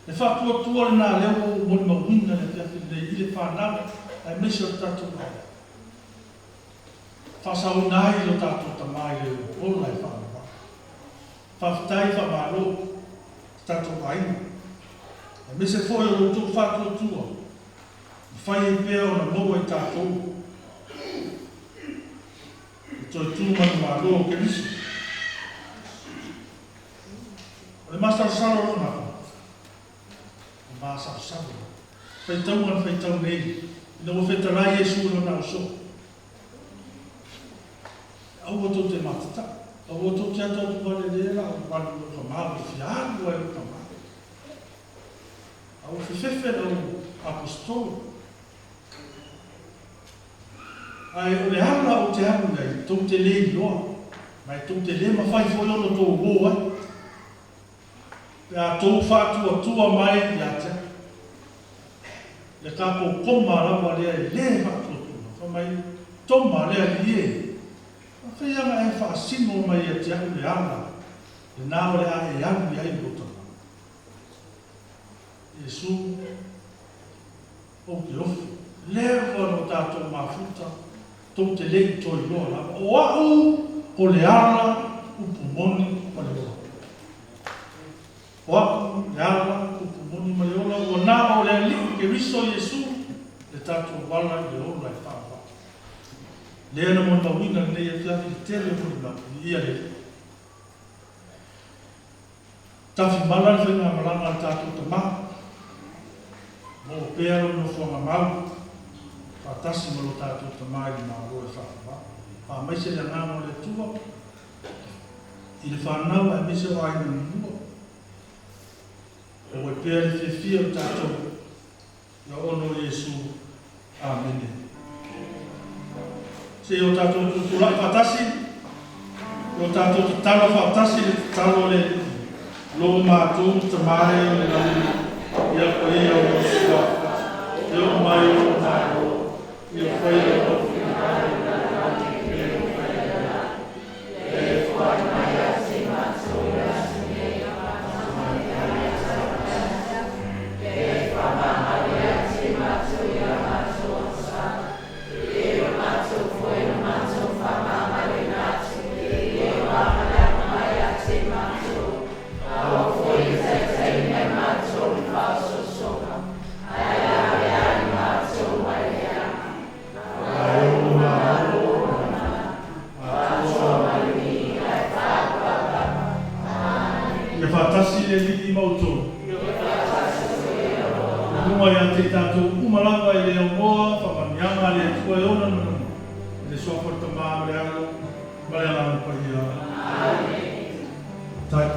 Le whaatua tua le nā leo o moni ma winga le fiafi nei. I le whanau. Ai mesi o tatu mai. Whasau nai lo tātou tamai le ola i whanau. Whawhitai whamaro tātou waina. E me se fōi o tō whātua tua. Whai e pēo na moa i tātou. E tō tūmanu maro o ke nisi. O le māsar saro o nako. O māsar saro. Whaitau nei. Ina o whetarai e sūro na o so. Au o tō te matata. Au o tō te ato tu wale lera. O wale o kamaro. Fiaru ai o kamaro. Au o whiwhewhe o apostolo. Ai o le hana o te hana nei. Tō te le i loa. Mai tō te le mawhai fo yono tō rō ai. Pea tō whātua tua mai i atea. Le kako koma rawa lea i le whātua tua. Whamai toma lea i e. Whianga e whaasino mai e te ahu le ana. E nāo le a e ahu i ai rotana. Yesu o ke ofu. Lewa no tātou mafuta. Tō te lei toi loa lava. O au o le ala upumoni ma le ola. O au le ala upumoni ma le ola. O nāo le aliku ke riso Yesu. Le tātou wala i le ola e whawa. Lea na mona wina nei e fiafi i tele moni ma i ia le. Tafi malani whainga malanga tātou ta maa. Mo pēro no whanga mau. Whatasi malo tātou ta maa i maa roe whaka. Pa maise le ngāma le tua. I le whanau e mise o aina ni mua. O e pēre whiwhia o tātou. Ia ono Yesu. Amen. Se o tātou tukulai whatasi, o tātou tala whatasi le talo le lo mātou tamare o le nani, ia koe ia o sua, ia o mai o mai o, ia koe ia o whikai o nani, ia o koe ia na, ia e whai mai a se mātou ia sune, ia mātou mai a se mātou, ia e whamahari a se mātou ia mātou o sa, ia o mātou whatasi le liki mautou. Uma ia te tātou umalanga i le omoa, whakamianga le tua e ona nuna. Le soa tamā le alo, mare alanga paia. Amen. Tai.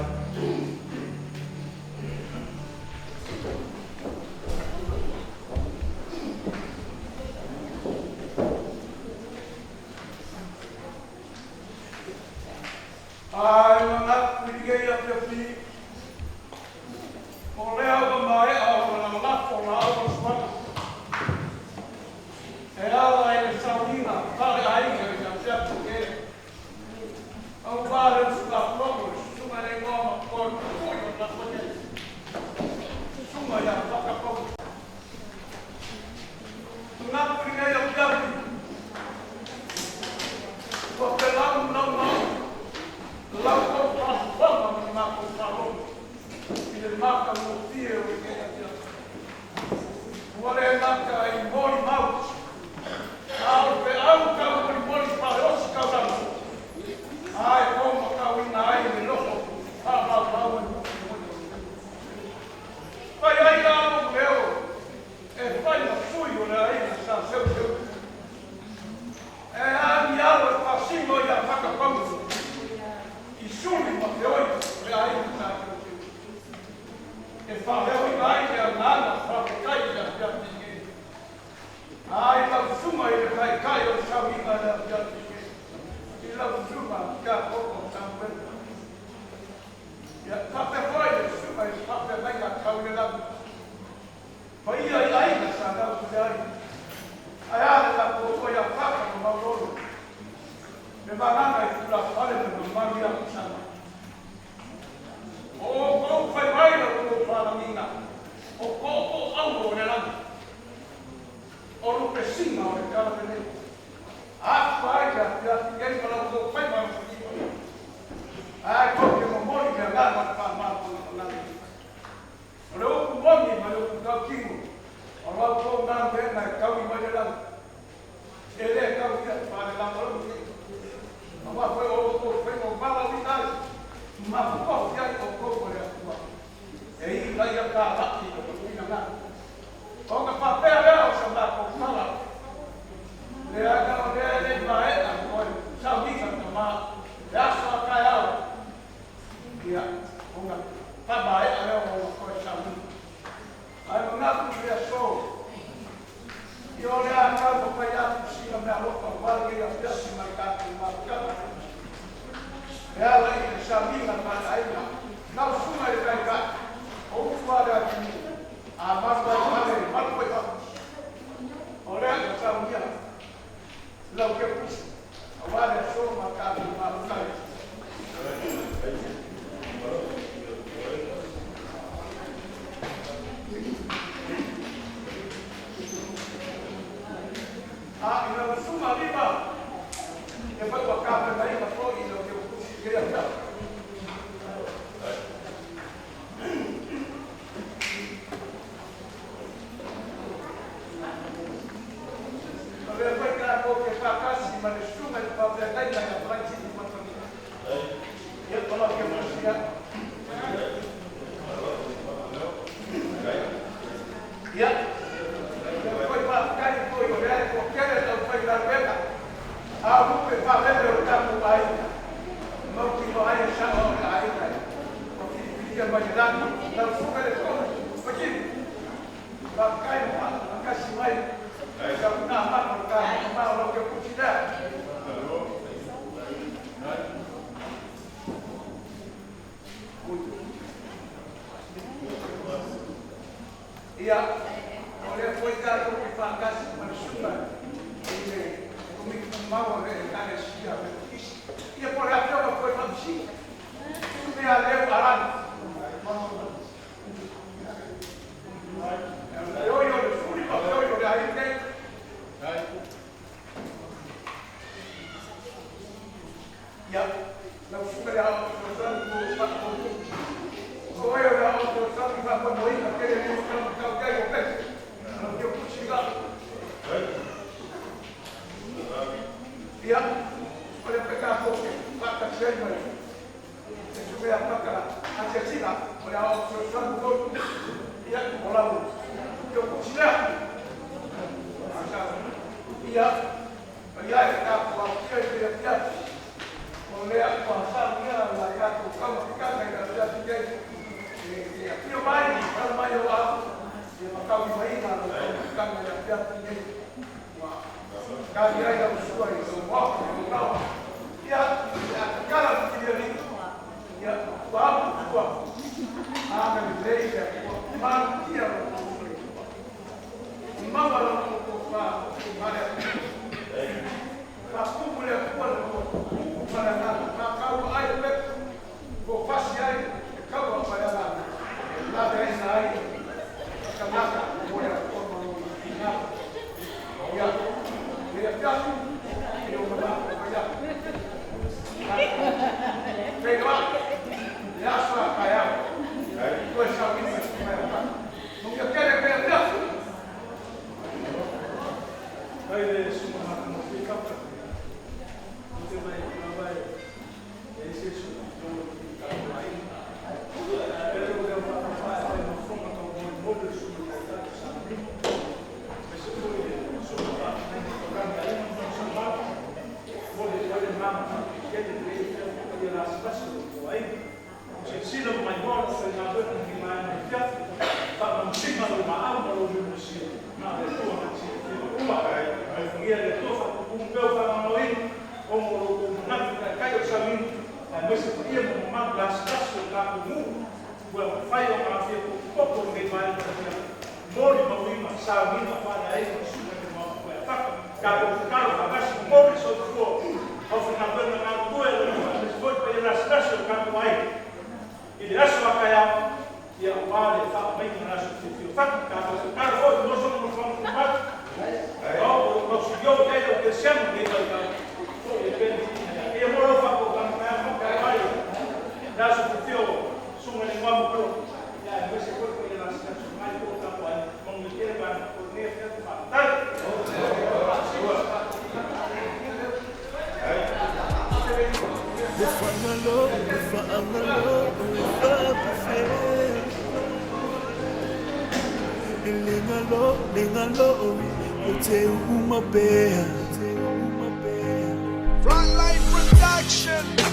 Frontline Production.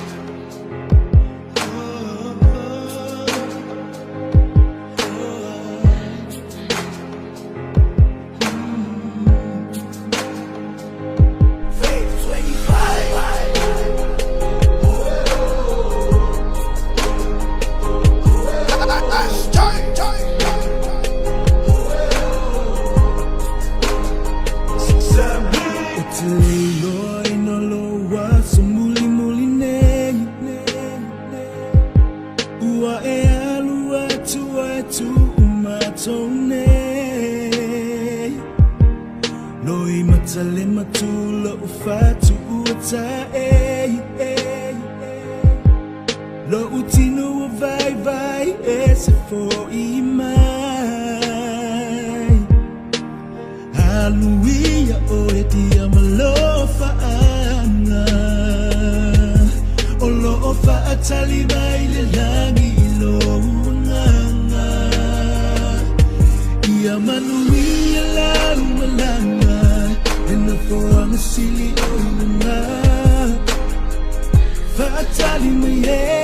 Fatali